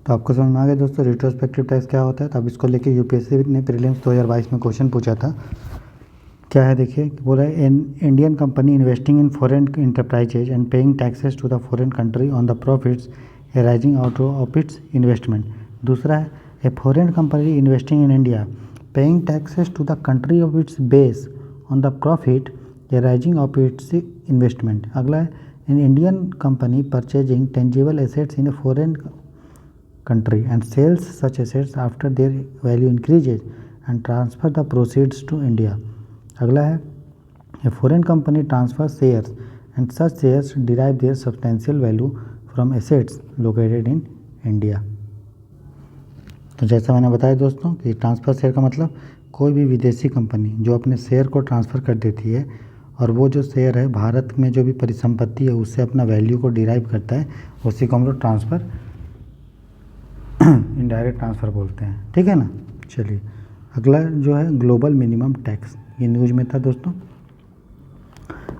तो आपको समझ में आ गया दोस्तों रिट्रोस्पेक्टिव टैक्स क्या होता है। तो अब इसको लेके यूपीएससी ने प्रीलिम्स 2022 में क्वेश्चन पूछा था। क्या है देखिए, बोला an Indian company investing in foreign enterprises and paying taxes to the foreign country on the profits arising out of its investment. दूसरा है a foreign company investing in India paying taxes to the country of its base on the profit arising of its investment. अगला है an Indian company purchasing tangible assets in a foreign country and sells such assets after their value increases and transfer the proceeds to India. अगला है a foreign company transfers shares and such shares derive their substantial value from assets located in India. तो जैसा मैंने बताया दोस्तों कि transfer share का मतलब कोई भी विदेशी कंपनी जो अपने शेयर को ट्रांसफ़र कर देती है और वो जो शेयर है भारत में जो भी परिसंपत्ति है उससे अपना वैल्यू को डिराइव करता है, उसी को हम लोग ट्रांसफ़र इनडायरेक्ट ट्रांसफ़र बोलते हैं। ठीक है ना। चलिए अगला जो है ग्लोबल मिनिमम टैक्स, ये न्यूज़ में था दोस्तों।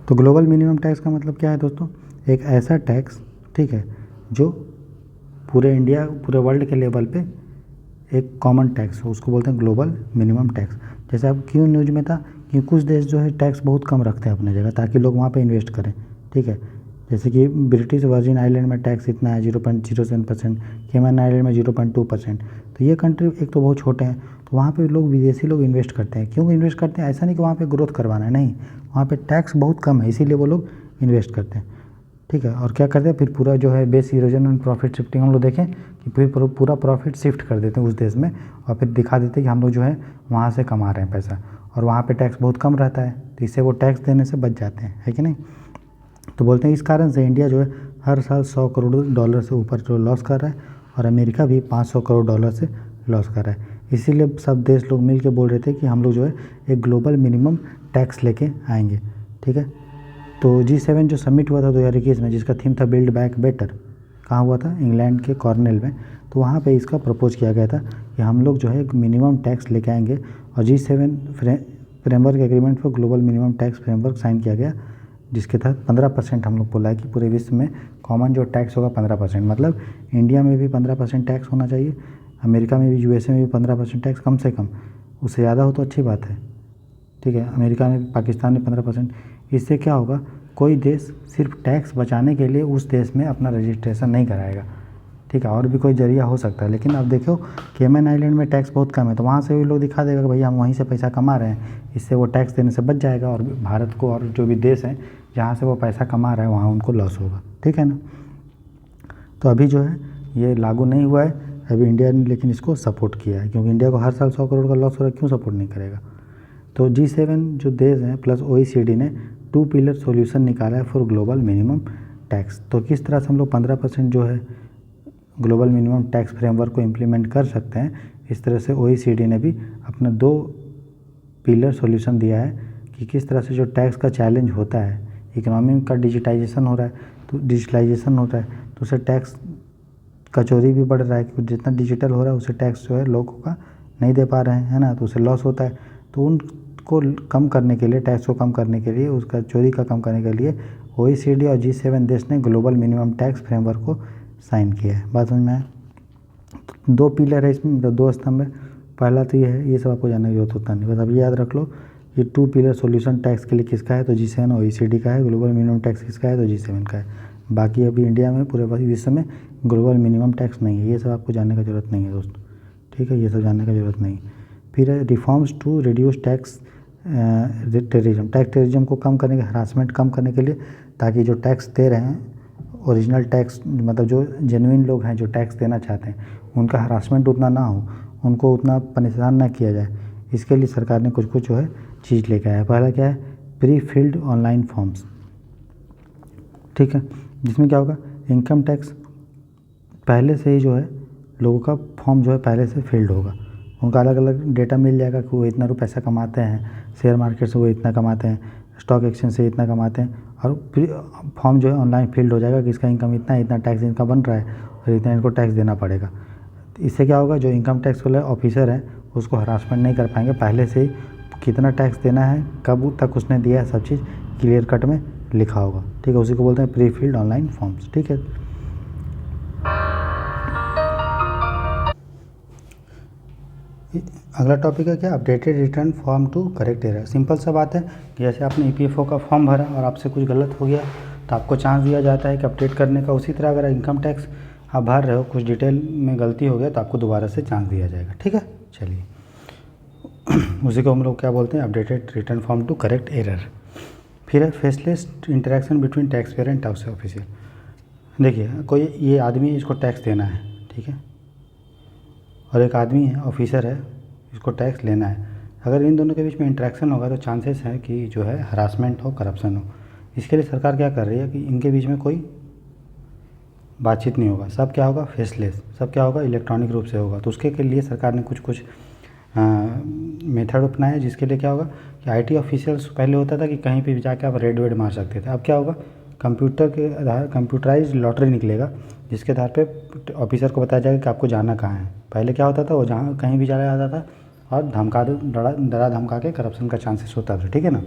तो ग्लोबल मिनिमम टैक्स का मतलब क्या है दोस्तों, एक ऐसा टैक्स, ठीक है, जो पूरे इंडिया पूरे वर्ल्ड के लेवल पे एक कॉमन टैक्स हो, उसको बोलते हैं ग्लोबल मिनिमम टैक्स। जैसे अब क्यों न्यूज़ में था कि कुछ देश जो है टैक्स बहुत कम रखते हैं अपने जगह ताकि लोग वहाँ पे इन्वेस्ट करें। ठीक है, जैसे कि ब्रिटिश वर्जिन आइलैंड में टैक्स इतना है 0.07%, केमन आइलैंड में 0.2%। तो ये कंट्री एक तो बहुत छोटे हैं, तो वहाँ पे लोग विदेशी लोग इन्वेस्ट करते हैं। क्यों इन्वेस्ट करते हैं, ऐसा नहीं कि वहाँ पे ग्रोथ करवाना है, नहीं, वहाँ पे टैक्स बहुत कम है इसीलिए वो लोग इन्वेस्ट करते हैं। ठीक है, और क्या करते हैं फिर पूरा जो है base erosion and profit shifting हम लोग देखें कि फिर पूरा प्रॉफिट शिफ्ट कर देते हैं उस देश में और फिर दिखा देते हैं कि हम लोग जो है वहाँ से कमा रहे हैं पैसा, और वहाँ पे टैक्स बहुत कम रहता है तो इससे वो टैक्स देने से बच जाते हैं, है कि नहीं। तो बोलते हैं इस कारण से इंडिया जो है हर साल $100 करोड़ से ऊपर जो लॉस कर रहा है और अमेरिका भी $500 करोड़ से लॉस कर रहा है। इसीलिए सब देश लोग मिल के बोल रहे थे कि हम लोग जो है एक ग्लोबल मिनिमम टैक्स लेके आएंगे। ठीक है, तो G7 जो समिट हुआ था 2021 में, जिसका थीम था बिल्ड बैक बेटर, कहाँ हुआ था, इंग्लैंड के कॉर्नेल में। तो वहाँ पे इसका प्रपोज किया गया था कि हम लोग जो है एक मिनिमम टैक्स लेके आएंगे और G7 framework agreement for global minimum tax framework sign किया गया, जिसके तहत 15% हम लोग बोला है कि पूरे विश्व में कॉमन जो टैक्स होगा 15%, मतलब इंडिया में भी 15% टैक्स होना चाहिए, अमेरिका में भी, यूएसए में भी 15% टैक्स कम से कम, उससे ज़्यादा हो तो अच्छी बात है। ठीक है, अमेरिका में, पाकिस्तान में 15%। इससे क्या होगा, कोई देश सिर्फ टैक्स बचाने के लिए उस देश में अपना रजिस्ट्रेशन नहीं कराएगा। ठीक है, और भी कोई जरिया हो सकता है, लेकिन अब देखो केमन आइलैंड में टैक्स बहुत कम है तो वहाँ से भी लोग दिखा देगा कि भैया हम वहीं से पैसा कमा रहे हैं, इससे वो टैक्स देने से बच जाएगा और भारत को और जो भी देश हैं जहाँ से वो पैसा कमा रहा है वहाँ उनको लॉस होगा। ठीक है ना। तो अभी जो है ये लागू नहीं हुआ है अभी इंडिया ने, लेकिन इसको सपोर्ट किया है क्योंकि इंडिया को हर साल 100 करोड़ का लॉस हो रहा है, क्यों सपोर्ट नहीं करेगा। तो G7 जो देश हैं प्लस OECD ने 2 पिलर सॉल्यूशन निकाला है फॉर ग्लोबल मिनिमम टैक्स। तो किस तरह से हम लोग 15% जो है ग्लोबल मिनिमम टैक्स फ्रेमवर्क को इम्प्लीमेंट कर सकते हैं, इस तरह से OECD ने भी अपना 2 पिलर सॉल्यूशन दिया है कि किस तरह से जो टैक्स का चैलेंज होता है, इकोनॉमी का डिजिटाइजेशन हो रहा है, तो डिजिटलाइजेशन होता है तो उससे टैक्स का चोरी भी बढ़ रहा है क्योंकि जितना डिजिटल हो रहा है उससे टैक्स जो है लोगों का नहीं दे पा रहे हैं, है ना, तो उससे लॉस होता है। तो उनको कम करने के लिए, टैक्स को कम करने के लिए, उसका चोरी का कम करने के लिए OECD और G7 देश ने ग्लोबल मिनिमम टैक्स फ्रेमवर्क को साइन किया है। बात समझ में आया। 2 पिलर है इसमें, मतलब 2 स्तंभ है। पहला तो ये है, ये सब आपको जानने की जरूरत होता नहीं, बस अब याद रख लो ये 2 पिलर सॉल्यूशन टैक्स के लिए किसका है, तो G7 और OECD का है। ग्लोबल मिनिमम टैक्स किसका है, तो G7 का है। बाकी अभी इंडिया में पूरे विश्व में ग्लोबल मिनिमम टैक्स नहीं है, ये सब आपको जानने का ज़रूरत नहीं है दोस्तों। ठीक है, ये सब जानने का ज़रूरत नहीं। फिर है reforms to reduce tax terrorism. Tax terrorism को कम करने के, हरासमेंट कम करने के लिए, ताकि जो टैक्स दे रहे हैं ओरिजिनल टैक्स, मतलब जो जेन्युइन लोग हैं जो टैक्स देना चाहते हैं उनका हरासमेंट उतना ना हो, उनको उतना परेशान ना किया जाए, इसके लिए सरकार ने कुछ कुछ जो है चीज़ लेकर आया है। पहला क्या है, प्री फिल्ड ऑनलाइन फॉर्म्स। ठीक है, जिसमें क्या होगा, इनकम टैक्स पहले से ही जो है लोगों का फॉर्म जो है पहले से फिल्ड होगा, उनका अलग अलग डेटा मिल जाएगा कि वो इतना रुपये पैसा कमाते हैं, शेयर मार्केट से वो इतना कमाते हैं, स्टॉक एक्सचेंज से इतना कमाते हैं, और फॉर्म जो है ऑनलाइन फिल्ड हो जाएगा कि इसका इनकम इतना है, इतना टैक्स इनका बन रहा है और इतना इनको टैक्स देना पड़ेगा। इससे क्या होगा, जो इनकम टैक्स वाले ऑफिसर हैं उसको हरासमेंट नहीं कर पाएंगे, पहले से ही कितना टैक्स देना है, कब तक उसने दिया है, सब चीज़ क्लियर कट में लिखा होगा। ठीक है, उसी को बोलते हैं प्री फिल्ड ऑनलाइन फॉर्म्स। ठीक है, अगला टॉपिक है क्या, updated return form to correct error. Simple सा बात है कि जैसे आपने ईपीएफओ का फॉर्म भरा और आपसे कुछ गलत हो गया तो आपको चांस दिया जाता है कि अपडेट करने का। उसी तरह अगर इनकम टैक्स आप भर रहे हो, कुछ डिटेल में गलती हो गया तो आपको दोबारा से चांस दिया जाएगा। ठीक है, चलिए उसी को हम लोग क्या बोलते हैं, updated return form to correct error. फिर है faceless interaction between tax payer and tax officer. देखिए कोई ये आदमी है, इसको टैक्स देना है, ठीक है, और एक आदमी है ऑफिसर है, इसको टैक्स लेना है। अगर इन दोनों के बीच में इंटरेक्शन होगा तो चांसेस है कि जो है हरासमेंट हो, करप्शन हो। इसके लिए सरकार क्या कर रही है कि इनके बीच में कोई बातचीत नहीं होगा, सब क्या होगा, फेसलेस, सब क्या होगा, इलेक्ट्रॉनिक रूप से होगा। तो उसके के लिए सरकार ने कुछ मेथड अपनाया, जिसके लिए क्या होगा कि आईटी ऑफिशियल्स पहले होता था कि कहीं पे भी जाके आप रेड वेड मार सकते थे। अब क्या होगा, कंप्यूटर के आधार कंप्यूटराइज लॉटरी निकलेगा, जिसके आधार पे ऑफिसर को बताया जाएगा कि आपको जाना कहाँ है। पहले क्या होता था, वो जहाँ कहीं भी चला जाता था और डरा धमका के करप्शन का चांसेस होता था। ठीक है ना।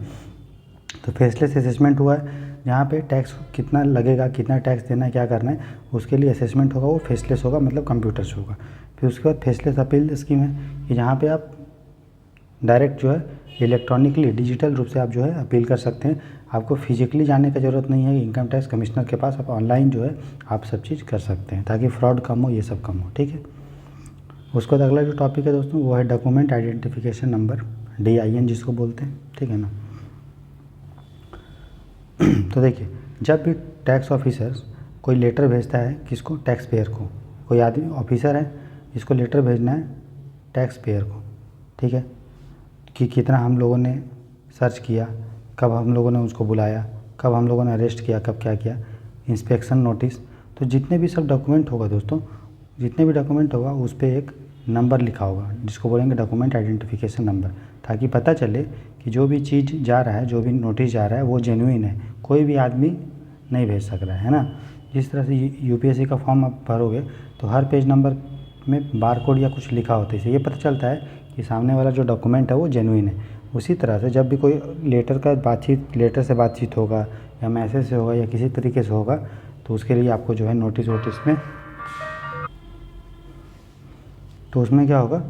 तो फेसलेस असेसमेंट हुआ है, जहाँ पे टैक्स कितना लगेगा, कितना टैक्स देना है, क्या करना है, उसके लिए असेसमेंट होगा, वो फेसलेस होगा, मतलब कंप्यूटर से होगा। फिर उसके बाद फेसलेस अपील स्कीम है कि जहाँ पे आप डायरेक्ट जो है इलेक्ट्रॉनिकली डिजिटल रूप से आप जो है अपील कर सकते हैं। आपको फिजिकली जाने की ज़रूरत नहीं है इनकम टैक्स कमिश्नर के पास, आप ऑनलाइन जो है आप सब चीज़ कर सकते हैं ताकि फ्रॉड कम हो, ये सब कम हो। ठीक है। उसके बाद अगला जो टॉपिक है दोस्तों वो है डॉक्यूमेंट आइडेंटिफिकेशन नंबर, DIN जिसको बोलते हैं। ठीक है ना। तो देखिए जब भी टैक्स ऑफिसर कोई लेटर भेजता है किसको, टैक्स पेयर को, कोई आदमी ऑफिसर है जिसको लेटर भेजना है टैक्स पेयर को, ठीक है, कि कितना हम लोगों ने सर्च किया, कब हम लोगों ने उसको बुलाया, कब हम लोगों ने अरेस्ट किया, कब क्या किया, इंस्पेक्शन नोटिस। तो जितने भी सब डॉक्यूमेंट होगा दोस्तों, जितने भी डॉक्यूमेंट होगा उस पर एक नंबर लिखा होगा जिसको बोलेंगे डॉक्यूमेंट आइडेंटिफिकेशन नंबर, ताकि पता चले कि जो भी चीज़ जा रहा है, जो भी नोटिस जा रहा है वो जेन्युइन है, कोई भी आदमी नहीं भेज सक रहा है ना। जिस तरह से यूपीएससी का फॉर्म आप भरोगे तो हर पेज नंबर में बारकोड या कुछ लिखा होता है, इससे ये पता चलता है कि सामने वाला जो डॉक्यूमेंट है वो जेन्युइन है। उसी तरह से जब भी कोई लेटर से बातचीत होगा या मैसेज से होगा या किसी तरीके से होगा तो उसके लिए आपको जो है नोटिस वोटिस में, तो उसमें क्या होगा,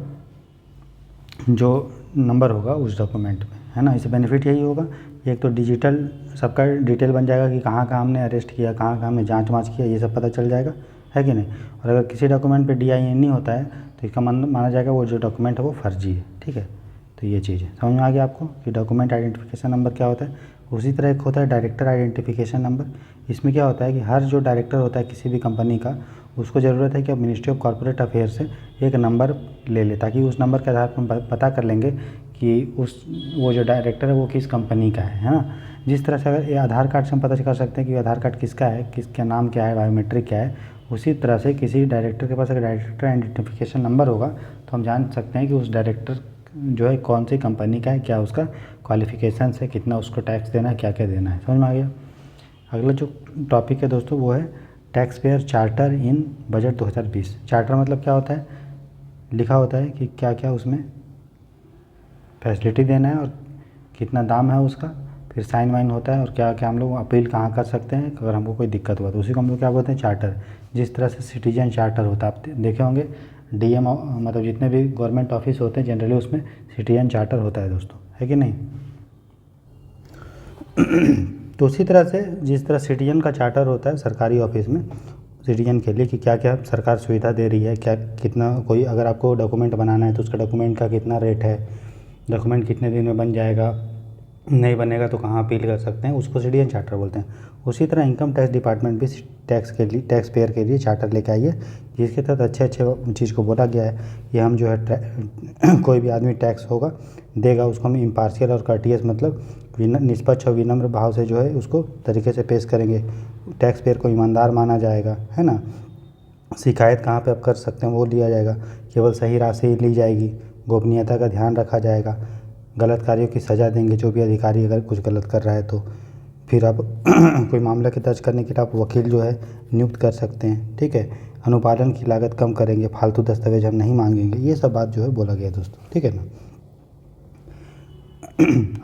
जो नंबर होगा उस डॉक्यूमेंट में, है ना। इससे बेनिफिट यही होगा, एक तो डिजिटल सबका डिटेल बन जाएगा कि कहाँ कहाँ हमने अरेस्ट किया, कहाँ कहाँ हमने जांच वाँच किया, ये सब पता चल जाएगा, है कि नहीं। और अगर किसी डॉक्यूमेंट पे DIN नहीं होता है तो इसका माना जाएगा वो जो डॉक्यूमेंट है वो फर्जी है। ठीक है। तो ये चीज़ है, समझ में आ गया आपको कि डॉक्यूमेंट आइडेंटिफिकेशन नंबर क्या होता है। उसी तरह एक होता है डायरेक्टर आइडेंटिफिकेशन नंबर। इसमें क्या होता है कि हर जो डायरेक्टर होता है किसी भी कंपनी का, उसको ज़रूरत है कि अब मिनिस्ट्री ऑफ कॉर्पोरेट अफेयर से एक नंबर ले ले, ताकि उस नंबर के आधार पर हम पता कर लेंगे कि वो जो डायरेक्टर है वो किस कंपनी का है ना। जिस तरह से अगर ये आधार कार्ड से हम पता कर सकते हैं कि आधार कार्ड किसका है, किसका नाम क्या है, बायोमेट्रिक क्या है, उसी तरह से किसी डायरेक्टर के पास अगर डायरेक्टर आइडेंटिफिकेशन नंबर होगा तो हम जान सकते हैं कि उस डायरेक्टर जो है कौन सी कंपनी का है, क्या उसका क्वालिफिकेशन है, कितना उसको टैक्स देना है, क्या क्या देना है। समझ में आ गया। अगला जो टॉपिक है दोस्तों वो है टैक्स पेयर चार्टर इन बजट 2020। चार्टर मतलब क्या होता है, लिखा होता है कि क्या क्या उसमें फैसिलिटी देना है और कितना दाम है उसका, फिर साइन वाइन होता है और क्या क्या हम लोग अपील कहाँ कर सकते हैं अगर हमको कोई दिक्कत हुआ तो उसी को हम लोग क्या बोलते हैं, चार्टर। जिस तरह से सिटीजन चार्टर होता है, आप देखे होंगे DM मतलब जितने भी गवर्नमेंट ऑफिस होते हैं जनरली उसमें सिटीजन चार्टर होता है दोस्तों, है कि नहीं। तो उसी तरह से जिस तरह सिटीजन का चार्टर होता है सरकारी ऑफिस में सिटीजन के लिए कि क्या क्या सरकार सुविधा दे रही है, क्या कितना, कोई अगर आपको डॉक्यूमेंट बनाना है तो उसका डॉक्यूमेंट का कितना रेट है, डॉक्यूमेंट कितने दिन में बन जाएगा, नहीं बनेगा तो कहाँ अपील कर सकते हैं, उसको सिटीजन चार्टर बोलते हैं। उसी तरह इनकम टैक्स डिपार्टमेंट भी टैक्स पेयर के लिए चार्टर लेके आई है, जिसके तहत अच्छे अच्छे चीज़ को बोला गया है कि हम जो है कोई भी आदमी टैक्स होगा देगा उसको हम इम्पार्शियल और कर्टियस मतलब निष्पक्ष और विनम्र भाव से जो है उसको तरीके से पेश करेंगे। टैक्स पेयर को ईमानदार माना जाएगा, है ना। शिकायत कहाँ पे आप कर सकते हैं वो लिया जाएगा, केवल सही राशि ली जाएगी, गोपनीयता का ध्यान रखा जाएगा, गलत कार्यों की सज़ा देंगे जो भी अधिकारी अगर कुछ गलत कर रहा है तो। फिर आप कोई मामला के दर्ज करने के लिए आप वकील जो है नियुक्त कर सकते हैं। ठीक है। अनुपालन की लागत कम करेंगे, फालतू दस्तावेज हम नहीं मांगेंगे, ये सब बात जो है बोला गया दोस्तों। ठीक है ना।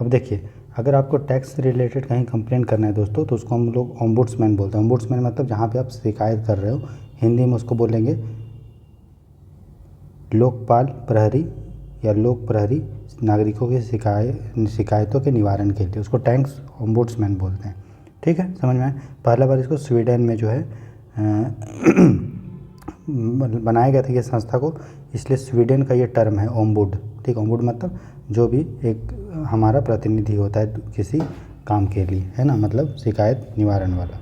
अब देखिए अगर आपको टैक्स रिलेटेड कहीं कंप्लेन करना है दोस्तों तो उसको हम लोग ओम्बुड्समैन बोलते हैं। ओम्बुड्समैन मतलब जहाँ पे आप शिकायत कर रहे हो, हिंदी में उसको बोलेंगे लोकपाल प्रहरी या लोक प्रहरी नागरिकों की शिकायतों के निवारण के लिए, उसको टैक्स ओम्बुड्समैन बोलते हैं। ठीक है, समझ में आया। पहला बार इसको स्वीडन में जो है बनाया गया था ये संस्था को, इसलिए स्वीडन का ये टर्म है ओम्बुड। ठीक, ओम्बुड मतलब जो भी एक हमारा प्रतिनिधि होता है किसी काम के लिए, है ना, मतलब शिकायत निवारण वाला।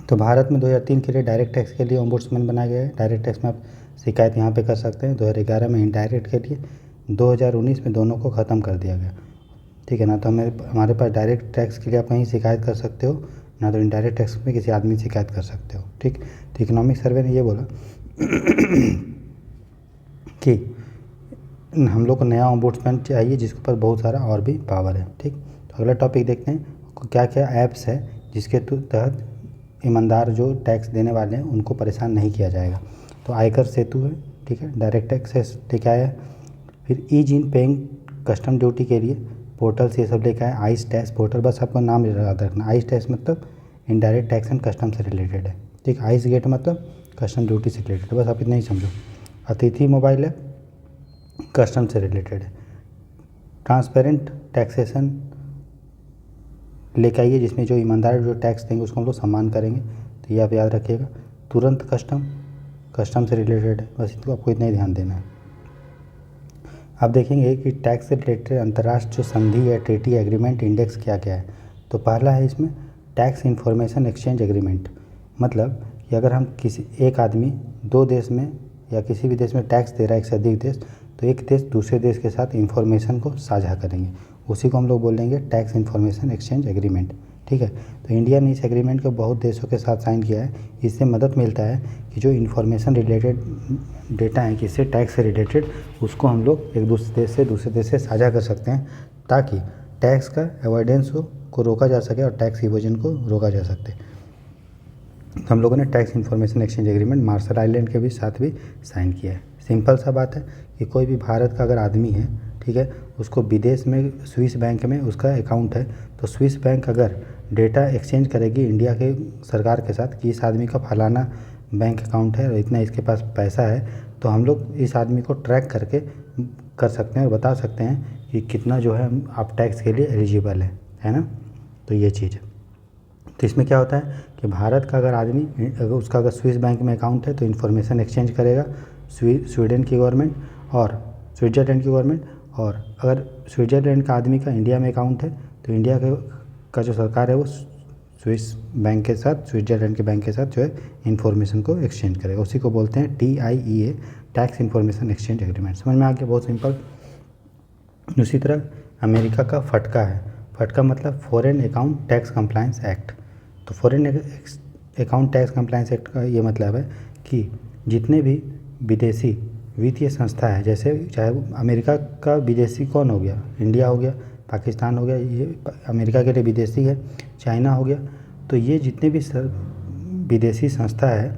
तो भारत में 2003 के लिए डायरेक्ट टैक्स के लिए ओम्बुड्समैन बनाया गया है। डायरेक्ट टैक्स में आप शिकायत यहाँ पे कर सकते हैं। 2011 में इनडायरेक्ट के लिए, 2019 में दोनों को ख़त्म कर दिया गया। ठीक है ना, तो हमारे पास डायरेक्ट टैक्स के लिए आप कहीं शिकायत कर सकते हो ना, तो इनडायरेक्ट टैक्स में किसी आदमी से शिकायत कर सकते हो। ठीक, तो इकोनॉमिक सर्वे ने ये बोला कि हम लोग को नया ओम्बुड्समैन चाहिए जिसके पास बहुत सारा और भी पावर है। ठीक, तो अगला टॉपिक देखते हैं क्या क्या ऐप्स है जिसके तहत ईमानदार जो टैक्स देने वाले हैं उनको परेशान नहीं किया जाएगा। तो आयकर सेतु है, ठीक है, डायरेक्ट टैक्स लेके आया है। फिर ease in paying custom duty के लिए पोर्टल से ये सब लेके आया। आइस टैक्स पोर्टल, बस आपको नाम याद रखना। आइस टैक्स मतलब इनडायरेक्ट टैक्स एंड कस्टम से रिलेटेड है। ठीक, आइस गेट मतलब कस्टम ड्यूटी से रिलेटेड है, बस आप इतना ही समझो। अतिथि मोबाइल ऐप कस्टम से रिलेटेड है। ट्रांसपेरेंट टैक्सेशन लेके आइए जिसमें जो ईमानदार जो टैक्स देंगे उसको हम लोग सम्मान करेंगे, तो ये आप याद रखिएगा। तुरंत कस्टम से रिलेटेड है, बस इसको आपको इतना ही ध्यान देना है। आप देखेंगे कि टैक्स से रिलेटेड अंतर्राष्ट्रीय जो संधि या ट्रीटी एग्रीमेंट इंडेक्स क्या क्या है। तो पहला है इसमें टैक्स इन्फॉर्मेशन एक्सचेंज एग्रीमेंट, मतलब कि अगर हम किसी एक आदमी दो देश में या किसी भी देश में टैक्स दे रहा है, एक से अधिक देश, तो एक देश दूसरे देश के साथ इन्फॉर्मेशन को साझा करेंगे, उसी को हम लोग बोलेंगे टैक्स इन्फॉर्मेशन एक्सचेंज एग्रीमेंट। ठीक है, तो इंडिया ने इस एग्रीमेंट को बहुत देशों के साथ साइन किया है। इससे मदद मिलता है कि जो इन्फॉर्मेशन रिलेटेड डेटा है किससे टैक्स से रिलेटेड, उसको हम लोग एक दूसरे देश से साझा कर सकते हैं, ताकि टैक्स का अवॉइडेंस को रोका जा सके और टैक्स इवोजन को रोका जा सकते। हम लोगों ने tax information exchange agreement Marshall Island के भी साथ भी साइन किया है। सिंपल सा बात है कि कोई भी भारत का अगर आदमी है, ठीक है, उसको विदेश में स्विस बैंक में उसका अकाउंट है, तो स्विस बैंक अगर डेटा एक्सचेंज करेगी इंडिया के सरकार के साथ कि इस आदमी का फलाना बैंक अकाउंट है और इतना इसके पास पैसा है, तो हम लोग इस आदमी को ट्रैक करके कर सकते हैं और बता सकते हैं कि कितना जो है आप टैक्स के लिए एलिजिबल है ना। तो ये चीज़ है। तो इसमें क्या होता है कि भारत का अगर आदमी उसका अगर स्विस बैंक में अकाउंट है तो इन्फॉर्मेशन एक्सचेंज करेगा स्वीडन की गवर्नमेंट और स्विट्ज़रलैंड की गवर्नमेंट, और अगर स्विट्ज़रलैंड का आदमी का इंडिया में अकाउंट है तो इंडिया का जो सरकार है वो स्विस बैंक के साथ, स्विट्ज़रलैंड के बैंक के साथ जो है इन्फॉर्मेशन को एक्सचेंज करेगा। उसी को बोलते हैं TIEA, tax information exchange agreement. समझ में आ गया, बहुत सिंपल। उसी तरह अमेरिका का फटका है। फटका मतलब foreign account tax compliance act. तो foreign account tax compliance act का ये मतलब है कि जितने भी विदेशी वित्तीय संस्था है, जैसे चाहे अमेरिका का विदेशी कौन हो गया, इंडिया हो गया, पाकिस्तान हो गया, ये अमेरिका के लिए विदेशी है, चाइना हो गया, तो ये जितने भी विदेशी संस्था है,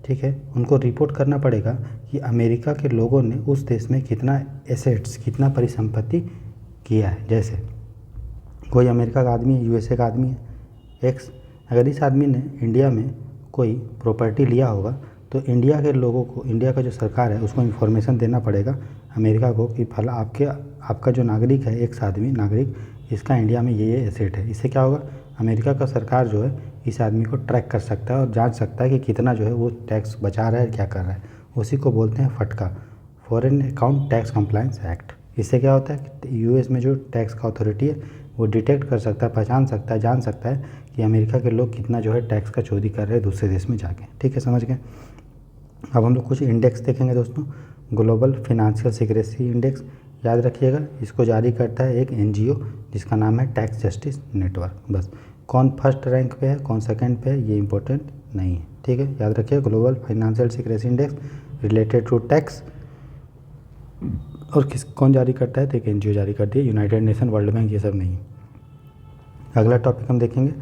ठीक है, उनको रिपोर्ट करना पड़ेगा कि अमेरिका के लोगों ने उस देश में कितना एसेट्स, कितना परिसंपत्ति किया है। जैसे कोई अमेरिका का आदमी है, USA का आदमी है एक्स, अगर इस आदमी ने इंडिया में कोई प्रॉपर्टी लिया होगा तो इंडिया के लोगों को, इंडिया का जो सरकार है उसको इन्फॉर्मेशन देना पड़ेगा अमेरिका को कि फला आपका जो नागरिक है, एक आदमी नागरिक, इसका इंडिया में ये एसेट है। इससे क्या होगा, अमेरिका का सरकार जो है इस आदमी को ट्रैक कर सकता है और जांच सकता है कि कितना जो है वो टैक्स बचा रहा है, क्या कर रहा है। उसी को बोलते हैं फटका, foreign account tax compliance act. इससे क्या होता है कि US में जो टैक्स का अथॉरिटी है वो डिटेक्ट कर सकता है, पहचान सकता है, जान सकता है कि अमेरिका के लोग कितना जो है टैक्स का चोरी कर रहे हैं दूसरे देश में जाके। ठीक है, समझ गए। अब हम लोग कुछ इंडेक्स देखेंगे दोस्तों। ग्लोबल फिनेंशियल सिक्रेसी इंडेक्स, याद रखिएगा, इसको जारी करता है एक NGO जिसका नाम है टैक्स जस्टिस नेटवर्क। बस कौन फर्स्ट रैंक पे है, कौन सेकंड पे है, ये इंपॉर्टेंट नहीं है। ठीक है, याद रखिए global financial secrecy index related to tax, और कौन जारी करता है, तो एक NGO जारी करती है, यूनाइटेड नेशन, वर्ल्ड बैंक, ये सब नहीं। अगला टॉपिक हम देखेंगे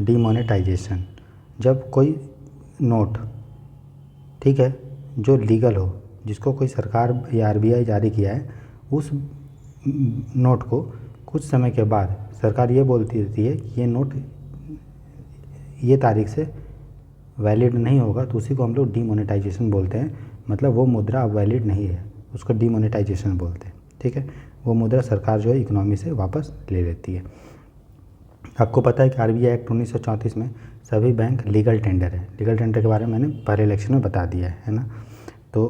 डीमोनेटाइजेशन। जब कोई नोट, ठीक है, जो लीगल हो, जिसको कोई सरकार या RBI जारी किया है, उस नोट को कुछ समय के बाद सरकार ये बोलती रहती है कि ये नोट ये तारीख से वैलिड नहीं होगा, तो उसी को हम लोग डीमोनेटाइजेशन बोलते हैं। मतलब वो मुद्रा अब वैलिड नहीं है, उसको डीमोनेटाइजेशन बोलते हैं। ठीक है, वो मुद्रा सरकार जो है इकोनॉमी से वापस ले लेती है। आपको पता है कि आरबीआई एक्ट 1934 में सभी बैंक लीगल टेंडर है। लीगल टेंडर के बारे में मैंने पहले इलेक्शन में बता दिया है ना। तो